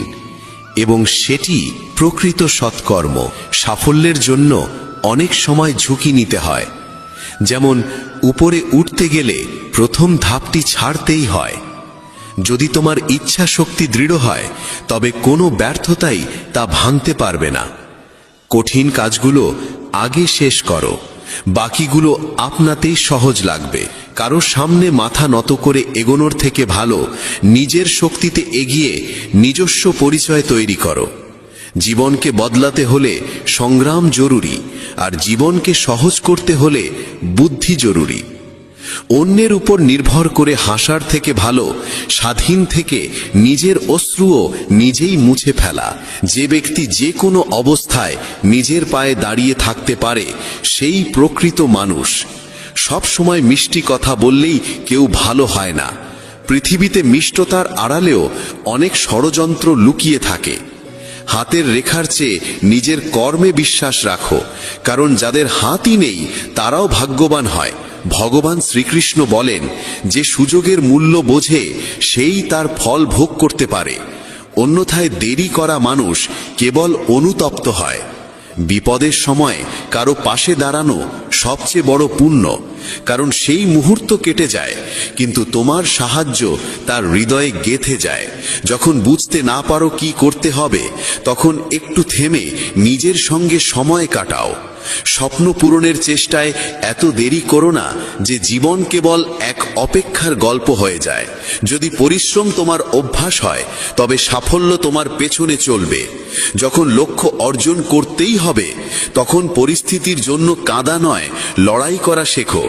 এবং সেটি প্রকৃত সৎকর্ম। সাফল্যের জন্য অনেক সময় ঝুঁকি নিতে হয়। যেমন উপরে উঠতে গেলে প্রথম ধাপটি ছাড়তেই হয়। যদি তোমার ইচ্ছা শক্তি দৃঢ় হয় তবে কোনো ব্যর্থতাই তা ভাঙতে পারবে না। কঠিন কাজগুলো আগে শেষ করো, বাকিগুলো আপনাতেই সহজ লাগবে। কারো সামনে মাথা নত করে এগোনোর থেকে ভালো নিজের শক্তিতে এগিয়ে নিজস্ব পরিচয় তৈরি করো। জীবনকে বদলাতে হলে সংগ্রাম জরুরি, আর জীবনকে সহজ করতে হলে বুদ্ধি জরুরি। অন্যের উপর নির্ভর করে হাসার থেকে ভালো স্বাধীন থেকে নিজের অশ্রুও নিজেই মুছে ফেলা। যে ব্যক্তি যে কোনো অবস্থায় নিজের পায়ে দাঁড়িয়ে থাকতে পারে সেই প্রকৃত মানুষ। সব সময় মিষ্টি কথা বললেই কেউ ভালো হয় না। পৃথিবীতে মিষ্টতার আড়ালেও অনেক ষড়যন্ত্র লুকিয়ে থাকে। হাতের রেখার চেয়ে নিজের কর্মে বিশ্বাস রাখো, কারণ যাদের হাতই নেই তারাও ভাগ্যবান হয়। ভগবান শ্রীকৃষ্ণ বলেন, যে সুযোগের মূল্য বোঝে সেই তার ফল ভোগ করতে পারে, অন্যথায় দেরি করা মানুষ কেবল অনুতপ্ত হয়। বিপদের সময় কারো পাশে দাঁড়ানো সবচেয়ে বড় পুণ্য, কারণ সেই মুহূর্ত কেটে যায় কিন্তু তোমার সাহায্য তার হৃদয়ে গেঁথে যায়। যখন বুঝতে না পারো কি করতে হবে তখন একটু থেমে নিজের সঙ্গে সময় কাটাও। স্বপ্ন পূরণের চেষ্টায় এত দেরি করো না যে জীবন কেবল এক অপেক্ষার গল্প হয়ে যায়। যদি পরিশ্রম তোমার অভ্যাস হয় তবে সাফল্য তোমার পেছনে চলবে। যখন লক্ষ্য অর্জন করতেই হবে তখন পরিস্থিতির জন্য কাঁদা নয়, লড়াই করা শেখো।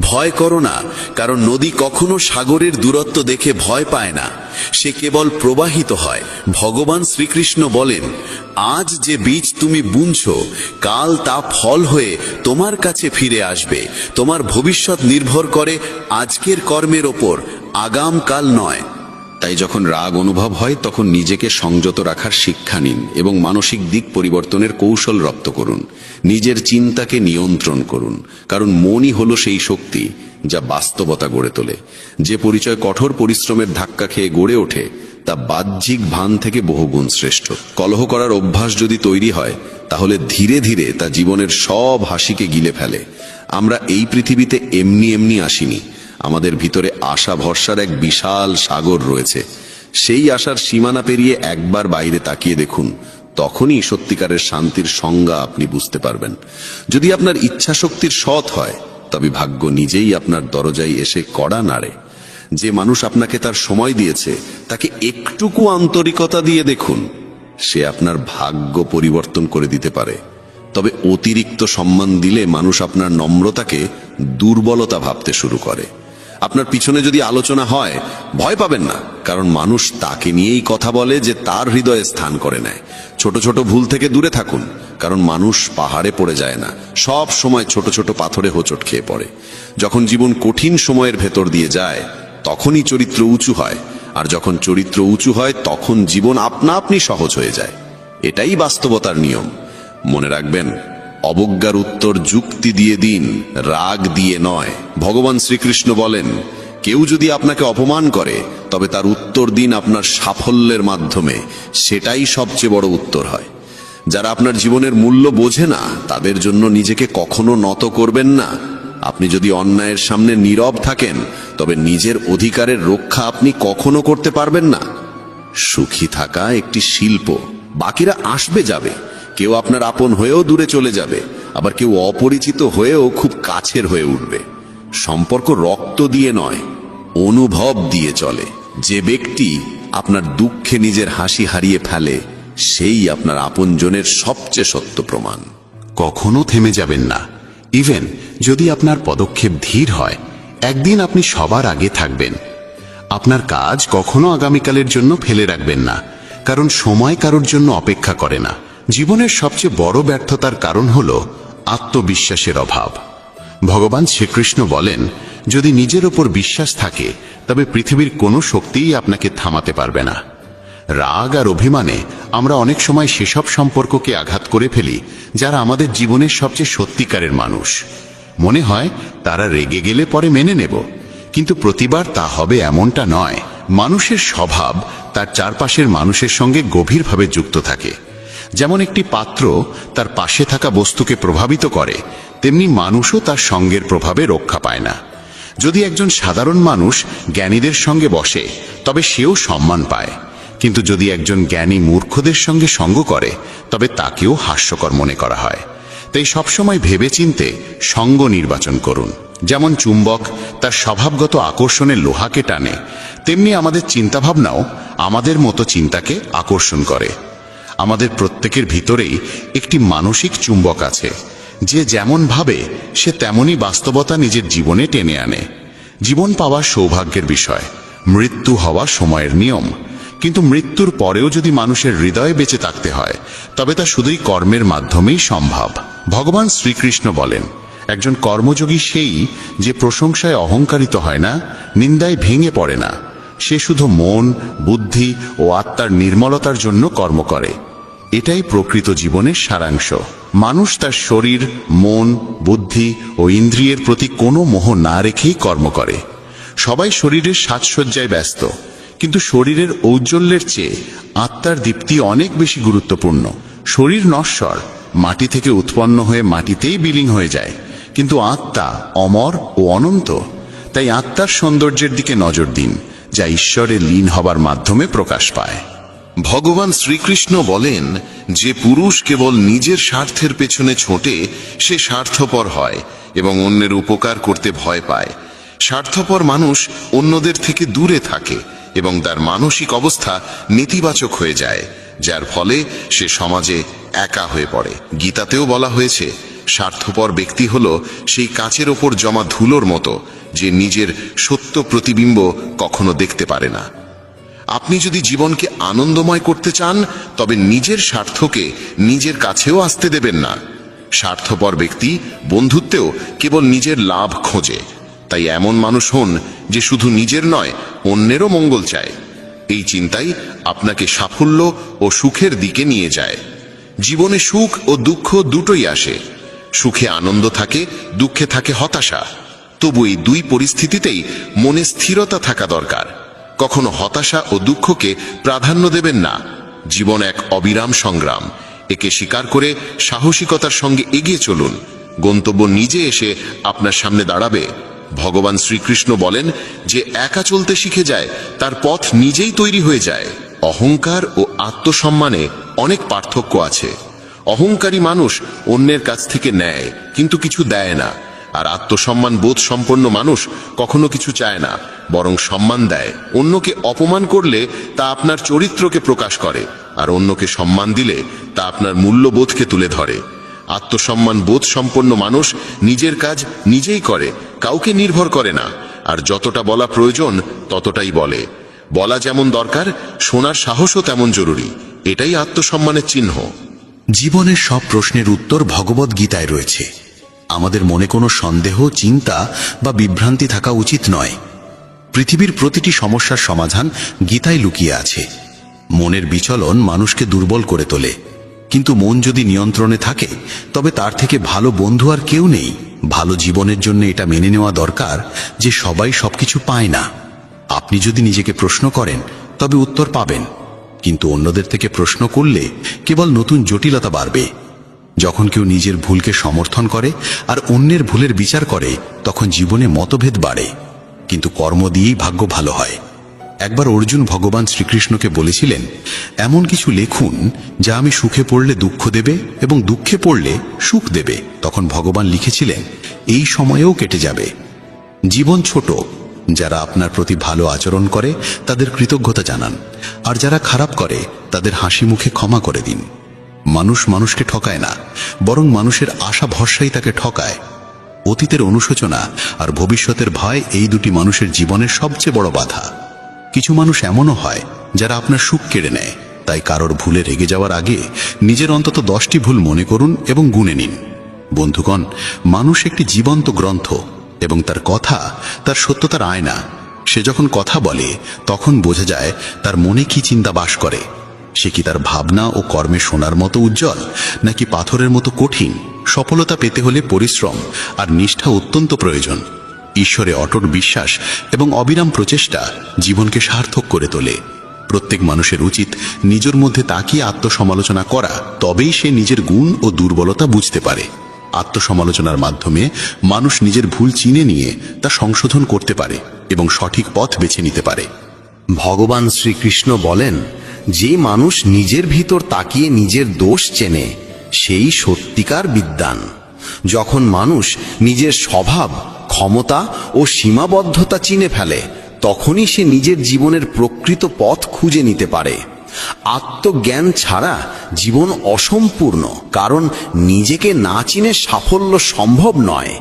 ভয় করো না, কারণ নদী কখনো সাগরের দূরত্ব দেখে ভয় পায় না, সে কেবল প্রবাহিত হয়। ভগবান শ্রীকৃষ্ণ বলেন, আজ যে বীজ তুমি বুনছো কাল তা ফল হয়ে তোমার কাছে ফিরে আসবে। তোমার ভবিষ্যৎ নির্ভর করে আজকের কর্মের ওপর, আগামকাল নয়। তাই যখন রাগ অনুভব হয় তখন নিজেকে সংযত রাখার শিক্ষা নিন এবং মানসিক দিক পরিবর্তনের কৌশল রপ্ত করুন। নিজের চিন্তাকে নিয়ন্ত্রণ করুন, কারণ মনই হলো সেই শক্তি যা বাস্তবতা গড়ে তোলে। যে পরিচয় কঠোর পরিশ্রমের ধাক্কা খেয়ে গড়ে ওঠে তা বাহ্যিক ভান থেকে বহুগুণ শ্রেষ্ঠ। কলহ করার অভ্যাস যদি তৈরি হয় তাহলে ধীরে ধীরে তা জীবনের সব হাসিকে গিলে ফেলে। আমরা এই পৃথিবীতে এমনি এমনি আসিনি, আমাদের ভিতরে আশা ভরসার এক বিশাল সাগর রয়েছে। সেই আশার সীমানা পেরিয়ে একবার বাইরে তাকিয়ে দেখুন, তখনই সত্যিকারের শান্তির সংজ্ঞা আপনি বুঝতে পারবেন। যদি আপনার ইচ্ছা শক্তির সৎ হয় তবে ভাগ্য নিজেই আপনার দরজায় এসে কড়া নাড়ে। যে মানুষ আপনাকে তার সময় দিয়েছে তাকে একটুকু আন্তরিকতা দিয়ে দেখুন, সে আপনার ভাগ্য পরিবর্তন করে দিতে পারে। তবে অতিরিক্ত সম্মান দিলে মানুষ আপনার নম্রতাকে দুর্বলতা ভাবতে শুরু করে। আপনার পিছনে যদি আলোচনা হয় ভয় পাবেন না, কারণ মানুষ তাকে নিয়েই কথা বলে যে তার হৃদয়ে স্থান করে নেয়। ছোট ছোট ভুল থেকে দূরে থাকুন, কারণ মানুষ পাহাড়ে পড়ে যায় না, সব সময় ছোট ছোট পাথরে হোঁচট খেয়ে পড়ে। যখন জীবন কঠিন সময়ের ভেতর দিয়ে যায় তখনই চরিত্র উঁচু হয়, আর যখন চরিত্র উঁচু হয় তখন জীবন আপনা আপনি সহজ হয়ে যায়। এটাই বাস্তবতার নিয়ম। মনে রাখবেন, অবজ্ঞার উত্তর যুক্তি দিয়ে দিন, রাগ দিয়ে নয়। ভগবান শ্রীকৃষ্ণ বলেন, কেউ যদি আপনাকে অপমান করে তবে তার উত্তর দিন আপনার সাফল্যের মাধ্যমে, সেটাই সবচেয়ে বড় উত্তর হয়। যারা আপনার জীবনের মূল্য বোঝে না তাদের জন্য নিজেকে কখনো নত করবেন না। আপনি যদি অন্যায়ের সামনে নীরব থাকেন তবে নিজের অধিকারের রক্ষা আপনি কখনো করতে পারবেন না। সুখী থাকা একটি শিল্প, বাকিরা আসবে যাবে, কেউ আপনার আপন হয়েও দূরে চলে যাবে, আবার কেউ অপরিচিত হয়েও খুব কাছের হয়ে উঠবে। সম্পর্ক রক্ত দিয়ে নয়, অনুভব দিয়ে চলে। যে ব্যক্তি আপনার দুঃখে নিজের হাসি হারিয়ে ফেলে সেই আপনার আপনজনের সবচেয়ে সত্য প্রমাণ। কখনো থেমে যাবেন না, ইভেন যদি আপনার পদক্ষেপ ধীর হয়, একদিন আপনি সবার আগে থাকবেন। আপনার কাজ কখনো আগামীকালের জন্য ফেলে রাখবেন না, কারণ সময় কারোর জন্য অপেক্ষা করে না। জীবনের সবচেয়ে বড় ব্যর্থতার কারণ হল আত্মবিশ্বাসের অভাব। ভগবান শ্রীকৃষ্ণ বলেন, যদি নিজের ওপর বিশ্বাস থাকে তবে পৃথিবীর কোনো শক্তিই আপনাকে থামাতে পারবে না। রাগ আর অভিমানে আমরা অনেক সময় সেসব সম্পর্ককে আঘাত করে ফেলি যারা আমাদের জীবনের সবচেয়ে সত্যিকারের মানুষ। মনে হয় তারা রেগে গেলে পরে মেনে নেব, কিন্তু প্রতিবার তা হবে এমনটা নয়। মানুষের স্বভাব তার চারপাশের মানুষের সঙ্গে গভীরভাবে যুক্ত থাকে। যেমন একটি পাত্র তার পাশে থাকা বস্তুকে প্রভাবিত করে, তেমনি মানুষও তার সঙ্গের প্রভাবে রক্ষা পায় না। যদি একজন সাধারণ মানুষ জ্ঞানীদের সঙ্গে বসে তবে সেও সম্মান পায়, কিন্তু যদি একজন জ্ঞানী মূর্খদের সঙ্গে সঙ্গ করে তবে তাকেও হাস্যকর মনে করা হয়। তাই সবসময় ভেবেচিন্তে সঙ্গ নির্বাচন করুন। যেমন চুম্বক তার স্বভাবগত আকর্ষণে লোহাকে টানে, তেমনি আমাদের চিন্তাভাবনাও আমাদের মতো চিন্তাকে আকর্ষণ করে। আমাদের প্রত্যেকের ভিতরেই একটি মানসিক চুম্বক আছে, যে যেমন ভাবে সে তেমনই বাস্তবতা নিজের জীবনে টেনে আনে। জীবন পাওয়া সৌভাগ্যের বিষয়, মৃত্যু হওয়া সময়ের নিয়ম। কিন্তু মৃত্যুর পরেও যদি মানুষের হৃদয়ে বেঁচে থাকতে হয় তবে তা শুধুই কর্মের মাধ্যমেই সম্ভব। ভগবান শ্রীকৃষ্ণ বলেন, একজন কর্মযোগী সেই যে প্রশংসায় অহংকারিত হয় না, নিন্দায় ভেঙে পড়ে না। সে শুধু মন, বুদ্ধি ও আত্মার নির্মলতার জন্য কর্ম করে। এটাই প্রকৃত জীবনের সারাংশ। মানুষ তার শরীর, মন, বুদ্ধি ও ইন্দ্রিয়ের প্রতি কোনো মোহ না রেখেই কর্ম করে। সবাই শরীরের সাজসজ্জায় ব্যস্ত, কিন্তু শরীরের ঔজ্জ্বল্যের চেয়ে আত্মার দীপ্তি অনেক বেশি গুরুত্বপূর্ণ। শরীর নশ্বর, মাটি থেকে উৎপন্ন হয়ে মাটিতেই বিলীন হয়ে যায়, কিন্তু আত্মা অমর ও অনন্ত। তাই আত্মার সৌন্দর্যের দিকে নজর দিন, যা ঈশ্বরে লীন হবার মাধ্যমে প্রকাশ পায়। ভগবান শ্রীকৃষ্ণ বলেন, যে পুরুষ কেবল নিজের স্বার্থের পেছনে ছোটে সে স্বার্থপর হয় এবং অন্যের উপকার করতে ভয় পায়। স্বার্থপর মানুষ অন্যদের থেকে দূরে থাকে এবং তার মানসিক অবস্থা নেতিবাচক হয়ে যায়, যার ফলে সে সমাজে একা হয়ে পড়ে। গীতাতেও বলা হয়েছে, স্বার্থপর ব্যক্তি হল সেই কাচের ওপর জমা ধুলোর মতো, যে নিজের সত্য প্রতিবিম্ব কখনো দেখতে পারে না। আপনি যদি জীবনকে আনন্দময় করতে চান তবে নিজের স্বার্থকে নিজের কাছেও আসতে দেবেন না। স্বার্থপর ব্যক্তি বন্ধুত্বেও কেবল নিজের লাভ খোঁজে। তাই এমন মানুষ হন যে শুধু নিজের নয়, অন্যেরও মঙ্গল চায়। এই চিন্তাই আপনাকে সাফল্য ও সুখের দিকে নিয়ে যায়। জীবনে সুখ ও দুঃখ দুটোই আসে। সুখে আনন্দ থাকে, দুঃখে থাকে হতাশা। তবু এই দুই পরিস্থিতিতেই মনে স্থিরতা থাকা দরকার। কখনো হতাশা ও দুঃখকে প্রাধান্য দেবেন না। জীবন এক অবিরাম সংগ্রাম। একে স্বীকার করে সাহসিকতার সঙ্গে এগিয়ে চলুন। গন্তব্য নিজে এসে আপনার সামনে দাঁড়াবে। ভগবান শ্রীকৃষ্ণ বলেন, যে একা চলতে শিখে যায় তার পথ নিজেই তৈরি হয়ে যায়। অহংকার ও আত্মসম্মানে অনেক পার্থক্য আছে। অহংকারী মানুষ অন্যের কাছ থেকে নেয় কিন্তু কিছু দেয় না, আর আত্মসম্মান বোধ সম্পন্ন মানুষ কখনো কিছু চায় না, বরং সম্মান দেয়। অন্যকে অপমান করলে তা আপনার চরিত্রকে প্রকাশ করে, আর অন্যকে সম্মান দিলে তা আপনার মূল্যবোধকে তুলে ধরে। আত্মসম্মান বোধ সম্পন্ন মানুষ নিজের কাজ নিজেই করে, কাউকে নির্ভর করে না, আর যতটা বলা প্রয়োজন ততটাই বলে। বলা যেমন দরকার, শোনার সাহসও তেমন জরুরি। এটাই আত্মসম্মানের চিহ্ন। জীবনের সব প্রশ্নের উত্তর ভগবদ গীতায় রয়েছে। আমাদের মনে কোনো সন্দেহ, চিন্তা বা বিভ্রান্তি থাকা উচিত নয়। পৃথিবীর প্রতিটি সমস্যার সমাধান গীতায় লুকিয়ে আছে। মনের বিচলন মানুষকে দুর্বল করে তোলে, কিন্তু মন যদি নিয়ন্ত্রণে থাকে তবে তার থেকে ভালো বন্ধু আর কেউ নেই। ভালো জীবনের জন্য এটা মেনে নেওয়া দরকার যে সবাই সবকিছু পায় না। আপনি যদি নিজেকে প্রশ্ন করেন তবে উত্তর পাবেন, কিন্তু অন্যদের থেকে প্রশ্ন করলে কেবল নতুন জটিলতা বাড়বে। যখন কেউ নিজের ভুলকে সমর্থন করে আর অন্যের ভুলের বিচার করে তখন জীবনে মতভেদ বাড়ে, কিন্তু কর্ম দিয়েই ভাগ্য ভালো হয়। একবার অর্জুন ভগবান শ্রীকৃষ্ণকে বলেছিলেন, এমন কিছু লেখুন যা আমি সুখে পড়লে দুঃখ দেবে এবং দুঃখে পড়লে সুখ দেবে। তখন ভগবান লিখেছিলেন, এই সময়েও কেটে যাবে। জীবন ছোট। যারা আপনার প্রতি ভালো আচরণ করে তাদের কৃতজ্ঞতা জানান, আর যারা খারাপ করে তাদের হাসি মুখে ক্ষমা করে দিন। মানুষ মানুষকে ঠকায় না, বরং মানুষের আশা ভরসাই তাকে ঠকায়। অতীতের অনুশোচনা আর ভবিষ্যতের ভয় এই দুটি মানুষের জীবনের সবচেয়ে বড় বাধা। কিছু মানুষ এমনও হয় যারা আপনার সুখ কেড়ে নেয়। তাই কারোর ভুলে রেগে যাওয়ার আগে নিজের অন্তত 10টি ভুল মনে করুন এবং গুনে নিন। বন্ধুগণ, মানুষ একটি জীবন্ত গ্রন্থ এবং তার কথা তার সত্যতার আয়না। সে যখন কথা বলে তখন বোঝা যায় তার মনে কি চিন্তা বাস করে। সে কি তার ভাবনা ও কর্মে সোনার মতো উজ্জ্বল, নাকি পাথরের মতো কঠিন? সফলতা পেতে হলে পরিশ্রম আর নিষ্ঠা অত্যন্ত প্রয়োজন। ঈশ্বরে অটট বিশ্বাস এবং অবিরাম প্রচেষ্টা জীবনকে সার্থক করে তোলে। প্রত্যেক মানুষের উচিত নিজের মধ্যে তাকিয়ে আত্মসমালোচনা করা, তবেই সে নিজের গুণ ও দুর্বলতা বুঝতে পারে। আত্মসমালোচনার মাধ্যমে মানুষ নিজের ভুল চিনে নিয়ে তা সংশোধন করতে পারে এবং সঠিক পথ বেছে নিতে পারে। ভগবান শ্রীকৃষ্ণ বলেন, যে মানুষ নিজের ভিতর তাকিয়ে নিজের দোষ চেনে সেই সত্যিকার বিদ্বান। যখন মানুষ নিজের স্বভাব, ক্ষমতা ও সীমাবদ্ধতা চিনে ফেলে তখনই সে নিজের জীবনের প্রকৃত পথ খুঁজে নিতে পারে। আত্মজ্ঞান ছাড়া জীবন অসম্পূর্ণ, কারণ নিজেকে না চিনে সাফল্য সম্ভব নয়।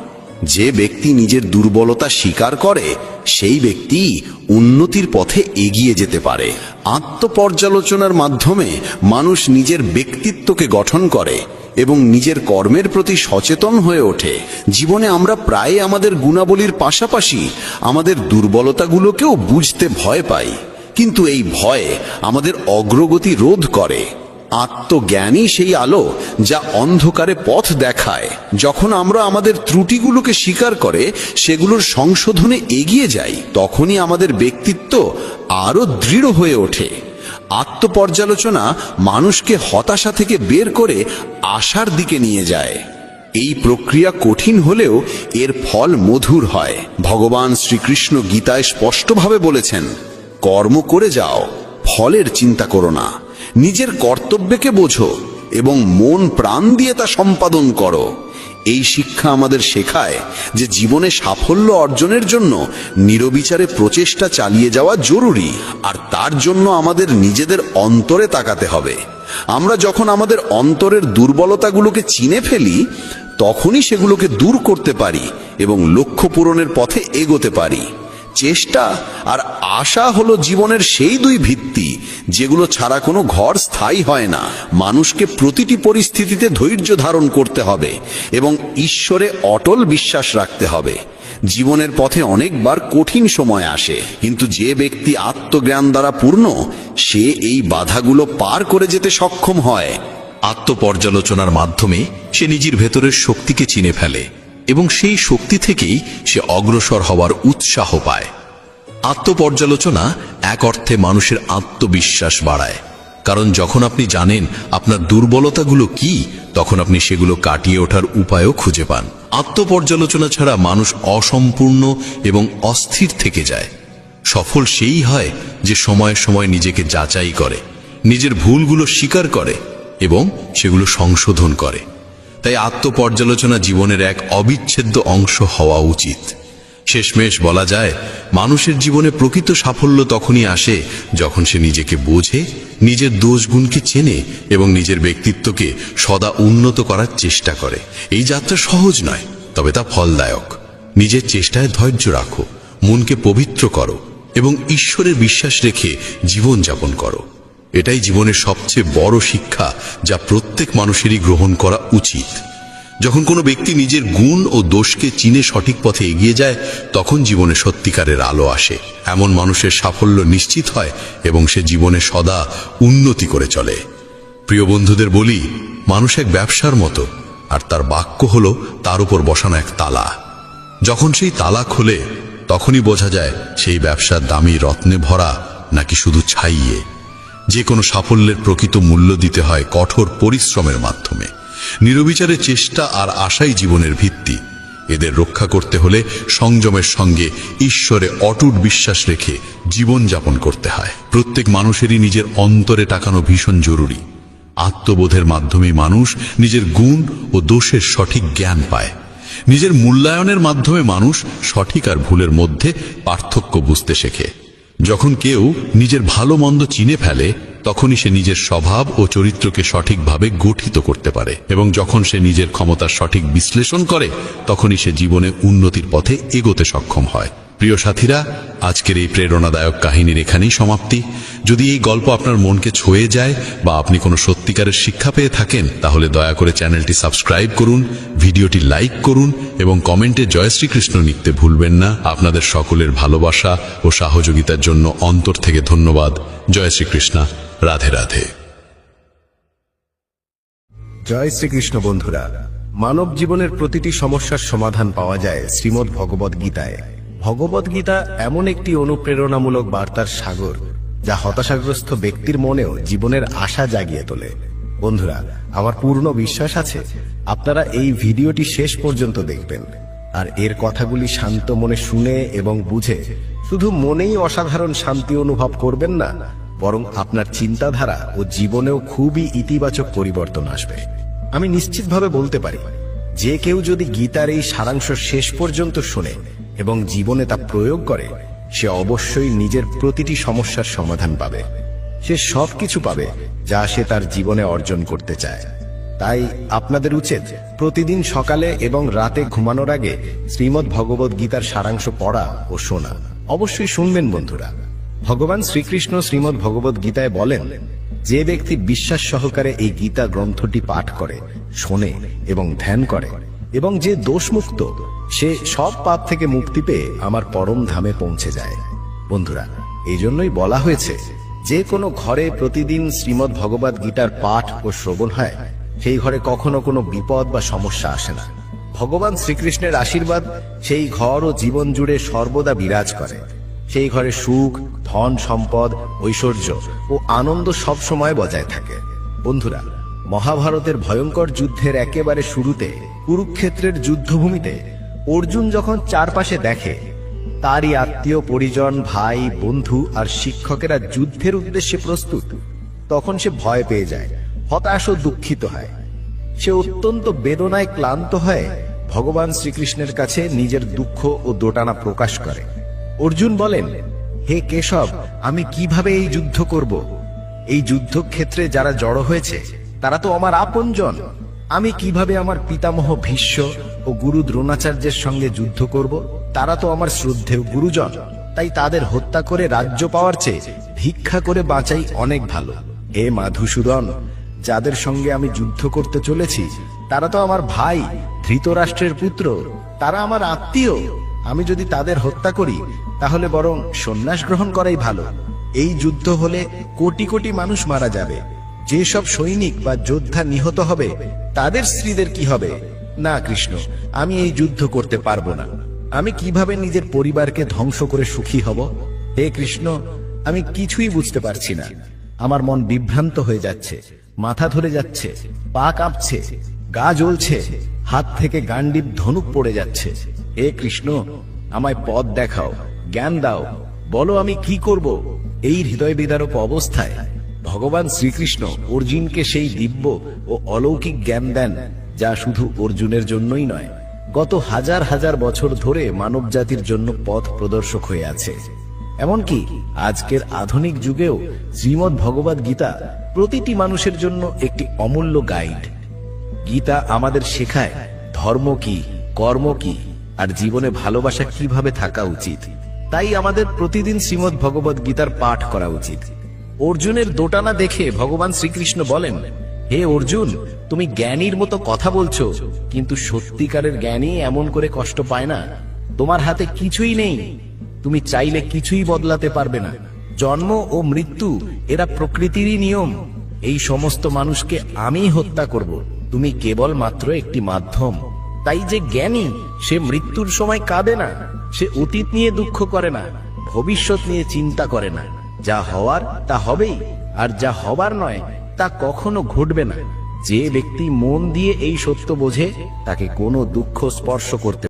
যে ব্যক্তি নিজের দুর্বলতা স্বীকার করে সেই ব্যক্তি উন্নতির পথে এগিয়ে যেতে পারে। আত্মপর্যালোচনার মাধ্যমে মানুষ নিজের ব্যক্তিত্বকে গঠন করে এবং নিজের কর্মের প্রতি সচেতন হয়ে ওঠে। জীবনে আমরা প্রায় আমাদের গুণাবলীর পাশাপাশি আমাদের দুর্বলতাগুলোকেও বুঝতে ভয় পাই, কিন্তু এই ভয় আমাদের অগ্রগতি রোধ করে। আত্মজ্ঞানই সেই আলো যা অন্ধকারে পথ দেখায়। যখন আমরা আমাদের ত্রুটিগুলোকে স্বীকার করে সেগুলোর সংশোধনে এগিয়ে যাই, তখনই আমাদের ব্যক্তিত্ব আরো দৃঢ় হয়ে ওঠে। আত্মপর্যালোচনা মানুষকে হতাশা থেকে বের করে আশার দিকে নিয়ে যায়। এই প্রক্রিয়া কঠিন হলেও এর ফল মধুর হয়। ভগবান শ্রীকৃষ্ণ গীতায় স্পষ্টভাবে বলেছেন, কর্ম করে যাও, ফলের চিন্তা করো না। নিজের কর্তব্যকে বোঝো এবং মন প্রাণ দিয়ে তা সম্পাদন করো। এই শিক্ষা আমাদের শেখায় যে জীবনে সাফল্য অর্জনের জন্য নিরবিচারে প্রচেষ্টা চালিয়ে যাওয়া জরুরি, আর তার জন্য আমাদের নিজেদের অন্তরে তাকাতে হবে। আমরা যখন আমাদের অন্তরের দুর্বলতাগুলোকে চিনে ফেলি তখনই সেগুলোকে দূর করতে পারি এবং লক্ষ্য পূরণের পথে এগোতে পারি। চেষ্টা আর আশা হলো জীবনের সেই দুই ভিত্তি যেগুলো ছাড়া কোনো ঘর স্থায়ী হয় না। মানুষকে প্রতিটি পরিস্থিতিতে ধৈর্য ধারণ করতে হবে এবং ঈশ্বরে অটল বিশ্বাস রাখতে হবে। জীবনের পথে অনেকবার কঠিন সময় আসে, কিন্তু যে ব্যক্তি আত্মজ্ঞান দ্বারা পূর্ণ সে এই বাধাগুলো পার করে যেতে সক্ষম হয়। আত্মপর্যালোচনার মাধ্যমে সে নিজের ভেতরের শক্তিকে চিনে ফেলে এবং সেই শক্তি থেকেই সে অগ্রসর হওয়ার উৎসাহ পায়। আত্মপর্যালোচনা এক অর্থে মানুষের আত্মবিশ্বাস বাড়ায়, কারণ যখন আপনি জানেন আপনার দুর্বলতাগুলো কি, তখন আপনি সেগুলো কাটিয়ে ওঠার উপায়ও খুঁজে পান। আত্মপর্যালোচনা ছাড়া মানুষ অসম্পূর্ণ এবং অস্থির থেকে যায়। সফল সেই হয় যে সময়ে সময়ে নিজেকে যাচাই করে, নিজের ভুলগুলো স্বীকার করে এবং সেগুলো সংশোধন করে। তাই আত্মপর্যালোচনা জীবনের এক অবিচ্ছেদ্য অংশ হওয়া উচিত। শেষমেশ বলা যায়, মানুষের জীবনে প্রকৃত সাফল্য তখনই আসে যখন সে নিজেকে বোঝে, নিজের দোষগুণকে চেনে এবং নিজের ব্যক্তিত্বকে সদা উন্নত করার চেষ্টা করে। এই যাত্রা সহজ নয়, তবে তা ফলদায়ক। নিজের চেষ্টায় ধৈর্য রাখো, মনকে পবিত্র করো এবং ঈশ্বরের বিশ্বাস রেখে জীবন যাপন করো। এটাই জীবনের সবচেয়ে বড় শিক্ষা যা প্রত্যেক মানুষেরই গ্রহণ করা উচিত। যখন কোনো ব্যক্তি নিজের গুণ ও দোষকে চিনে সঠিক পথে এগিয়ে যায়, তখন জীবনে সত্যিকারের আলো আসে। এমন মানুষের সাফল্য নিশ্চিত হয় এবং সে জীবনে সদা উন্নতি করে চলে। প্রিয় বন্ধুদের বলি, মানুষ এক ব্যবসার মতো, আর তার বাক্য হলো তার উপর বসানো এক তালা। যখন সেই তালা খোলে তখনই বোঝা যায় সেই ব্যবসার দামি রত্নে ভরা নাকি শুধু ছাইয়ে। যে কোনো সাফল্যের প্রকৃত মূল্য দিতে হয় কঠোর পরিশ্রমের মাধ্যমে। নিরবিচারে চেষ্টা আর আশাই জীবনের ভিত্তি। এদের রক্ষা করতে হলে সংযমের সঙ্গে ঈশ্বরে অটুট বিশ্বাস রেখে জীবন যাপন করতে হয়। প্রত্যেক মানুষেরই নিজের অন্তরে তাকানো ভীষণ জরুরি। আত্মবোধের মাধ্যমে মানুষ নিজের গুণ ও দোষের সঠিক জ্ঞান পায়। নিজের মূল্যায়নের মাধ্যমে মানুষ সঠিক আর ভুলের মধ্যে পার্থক্য বুঝতে শেখে। যখন কেউ নিজের ভালো মন্দ চিনে ফেলে তখনই সে নিজের স্বভাব ও চরিত্রকে সঠিকভাবে গঠিত করতে পারে, এবং যখন সে নিজের ক্ষমতার সঠিক বিশ্লেষণ করে তখনই সে জীবনে উন্নতির পথে এগোতে সক্ষম হয়। প্রিয় সাথীরা, আজকের এই প্রেরণাদায়ক কাহিনীর এখানেই সমাপ্তি। যদি এই গল্প আপনার মনকে ছুঁয়ে যায় বা আপনি কোনো সত্যিকারের শিক্ষা পেয়ে থাকেন, তাহলে দয়া করে চ্যানেলটি সাবস্ক্রাইব করুন, ভিডিওটি লাইক করুন এবং কমেন্টে জয় শ্রীকৃষ্ণ লিখতে ভুলবেন না। আপনাদের সকলের ভালোবাসা ও সহযোগিতার জন্য অন্তর থেকে ধন্যবাদ। জয় শ্রীকৃষ্ণ। রাধে রাধে। জয় শ্রীকৃষ্ণ। বন্ধুরা, মানব জীবনের প্রতিটি সমস্যার সমাধান পাওয়া যায় শ্রীমদ্ ভগবদ গীতায়। ভগবদ গীতা এমন একটি অনুপ্রেরণামূলক বার্তার সাগর, যা হতাশাগ্রস্ত ব্যক্তির মনেও জীবনের আশা জাগিয়ে তোলে। বন্ধুরা, আমার পূর্ণ বিশ্বাস আছে আপনারা এই ভিডিওটি শেষ পর্যন্ত দেখবেন, আর এর কথাগুলি শান্ত মনে শুনে এবং বুঝে শুধু মনেই অসাধারণ শান্তি অনুভব করবেন না, বরং আপনার চিন্তাধারা ও জীবনেও খুবই ইতিবাচক পরিবর্তন আসবে। আমি নিশ্চিতভাবে বলতে পারি, যে কেউ যদি গীতার এই সারাংশ শেষ পর্যন্ত শুনে এবং জীবনে তা প্রয়োগ করে, সে অবশ্যই নিজের প্রতিটি সমস্যার সমাধান পাবে। সে সবকিছু পাবে যা সে তার জীবনে অর্জন করতে চায়। তাই আপনাদের উচিত প্রতিদিন সকালে এবং রাতে ঘুমানোর আগে শ্রীমদ্ ভগবদ গীতার সারাংশ পড়া ও শোনা। অবশ্যই শুনবেন বন্ধুরা। ভগবান শ্রীকৃষ্ণ শ্রীমদ্ ভগবদ গীতায় বলেন, যে ব্যক্তি বিশ্বাস সহকারে এই গীতা গ্রন্থটি পাঠ করে, শোনে এবং ধ্যান করে, এবং যে দোষমুক্ত, সে সব পাপ থেকে মুক্তি পেয়ে আমার পরম ধামে পৌঁছে যায়। বন্ধুরা, এই জন্যই বলা হয়েছে, যে কোনো ঘরে প্রতিদিন শ্রীমদ্ ভগবদ গীতার পাঠ ও শ্রবণ হয়, সেই ঘরে কখনো কোনো বিপদ বা সমস্যা আসে না। ভগবান শ্রীকৃষ্ণের আশীর্বাদ সেই ঘর ও জীবন জুড়ে সর্বদা বিরাজ করে। সেই ঘরে সুখ, ধন সম্পদ, ঐশ্বর্য ও আনন্দ সব সময় বজায় থাকে। বন্ধুরা, মহাভারতের ভয়ঙ্কর যুদ্ধের একেবারে শুরুতে কুরুক্ষেত্রের যুদ্ধভূমিতে অর্জুন যখন চারপাশে দেখে তারই আত্মীয় পরিজন, ভাই, বন্ধু আর শিক্ষকেরা যুদ্ধের উদ্দেশ্যে প্রস্তুত, তখন সে ভয় পেয়ে যায়, হতাশ ও দুঃখিত হয়। সে অত্যন্ত বেদনায় ক্লান্ত হয়ে ভগবান শ্রীকৃষ্ণের কাছে নিজের দুঃখ ও দোটানা প্রকাশ করে। অর্জুন বলেন, হে কেশব, আমি কিভাবে এই যুদ্ধ করব? এই যুদ্ধক্ষেত্রে যারা জড়ো হয়েছে তারা তো আমার আপনজন। আমি কিভাবে আমার পিতামহ ভীষ্ম ও গুরু দ্রোণাচার্যের সঙ্গে যুদ্ধ করব? তারা তো আমার শ্রদ্ধেয় গুরুজন। তাই তাদের হত্যা করে রাজ্য পাওয়ার চেয়ে ভিক্ষা করে বাঁচাই অনেক ভালো। হে মাধুসূদন, যাদের সঙ্গে আমি যুদ্ধ করতে চলেছি তারা তো আমার ভাই, ধৃতরাষ্ট্রের পুত্র, তারা আমার আত্মীয়। আমি যদি তাদের হত্যা করি তাহলে বরং সন্ন্যাস গ্রহণ করাই ভালো। এই যুদ্ধ হলে কোটি কোটি মানুষ মারা যাবে। যেসব সৈনিক বা যোদ্ধা নিহত হবে তাদের স্ত্রীদের কি হবে? না কৃষ্ণ, আমি এই যুদ্ধ করতে পারবো না। আমি কিভাবে নিজের পরিবারকে ধ্বংস করে সুখী হব? হে কৃষ্ণ, আমি কিছুই বুঝতে পারছি না। আমার মন বিভ্রান্ত হয়ে যাচ্ছে, মাথা ধরে যাচ্ছে, পা কাঁপছে, গা জ্বলছে, হাত থেকে গান্ডীব ধনুক পড়ে যাচ্ছে। হে কৃষ্ণ, আমায় পথ দেখাও, জ্ঞান দাও, বলো আমি কি করব? এই হৃদয় বিদারক অবস্থায় ভগবান শ্রীকৃষ্ণ অর্জুনকে সেই দিব্য ও অলৌকিক জ্ঞান দেন, যা শুধু অর্জুনের জন্যই নয়, গত হাজার হাজার বছর ধরে মানব জাতির জন্য পথ প্রদর্শক হয়ে আছে। এমনকি আজকের আধুনিক যুগেও শ্রীমদ্ ভগবদ গীতা প্রতিটি মানুষের জন্য একটি অমূল্য গাইড। গীতা আমাদের শেখায় ধর্ম কি, কর্ম কি, আর জীবনে ভালোবাসা কিভাবে থাকা উচিত। তাই আমাদের প্রতিদিন শ্রীমদ্ ভগবদ গীতার পাঠ করা উচিত। অর্জুনের দোটানা দেখে ভগবান শ্রীকৃষ্ণ বলেন, হে অর্জুন, তুমি জ্ঞানীর মতো কথা বলছো, কিন্তু সত্যিকারের জ্ঞানী এমন করে কষ্ট পায় না। তোমার হাতে কিছুই নেই, তুমি চাইলে কিছুই বদলাতে পারবে না। জন্ম ও মৃত্যু এরা প্রকৃতিরই নিয়ম। এই সমস্ত মানুষকে আমি হত্যা করব, তুমি কেবল মাত্র একটি মাধ্যম। তাই যে জ্ঞানী, সে মৃত্যুর সময় কাঁদে না, সে অতীত নিয়ে দুঃখ করে না, ভবিষ্যৎ নিয়ে চিন্তা করে না। যা হওয়ার তা হবেই, আর যা হবার নয় তা কখনো ঘটবে না। যে ব্যক্তি মন দিয়ে এই সত্য বোঝে, তাকে কোনো দুঃখ স্পর্শ করতে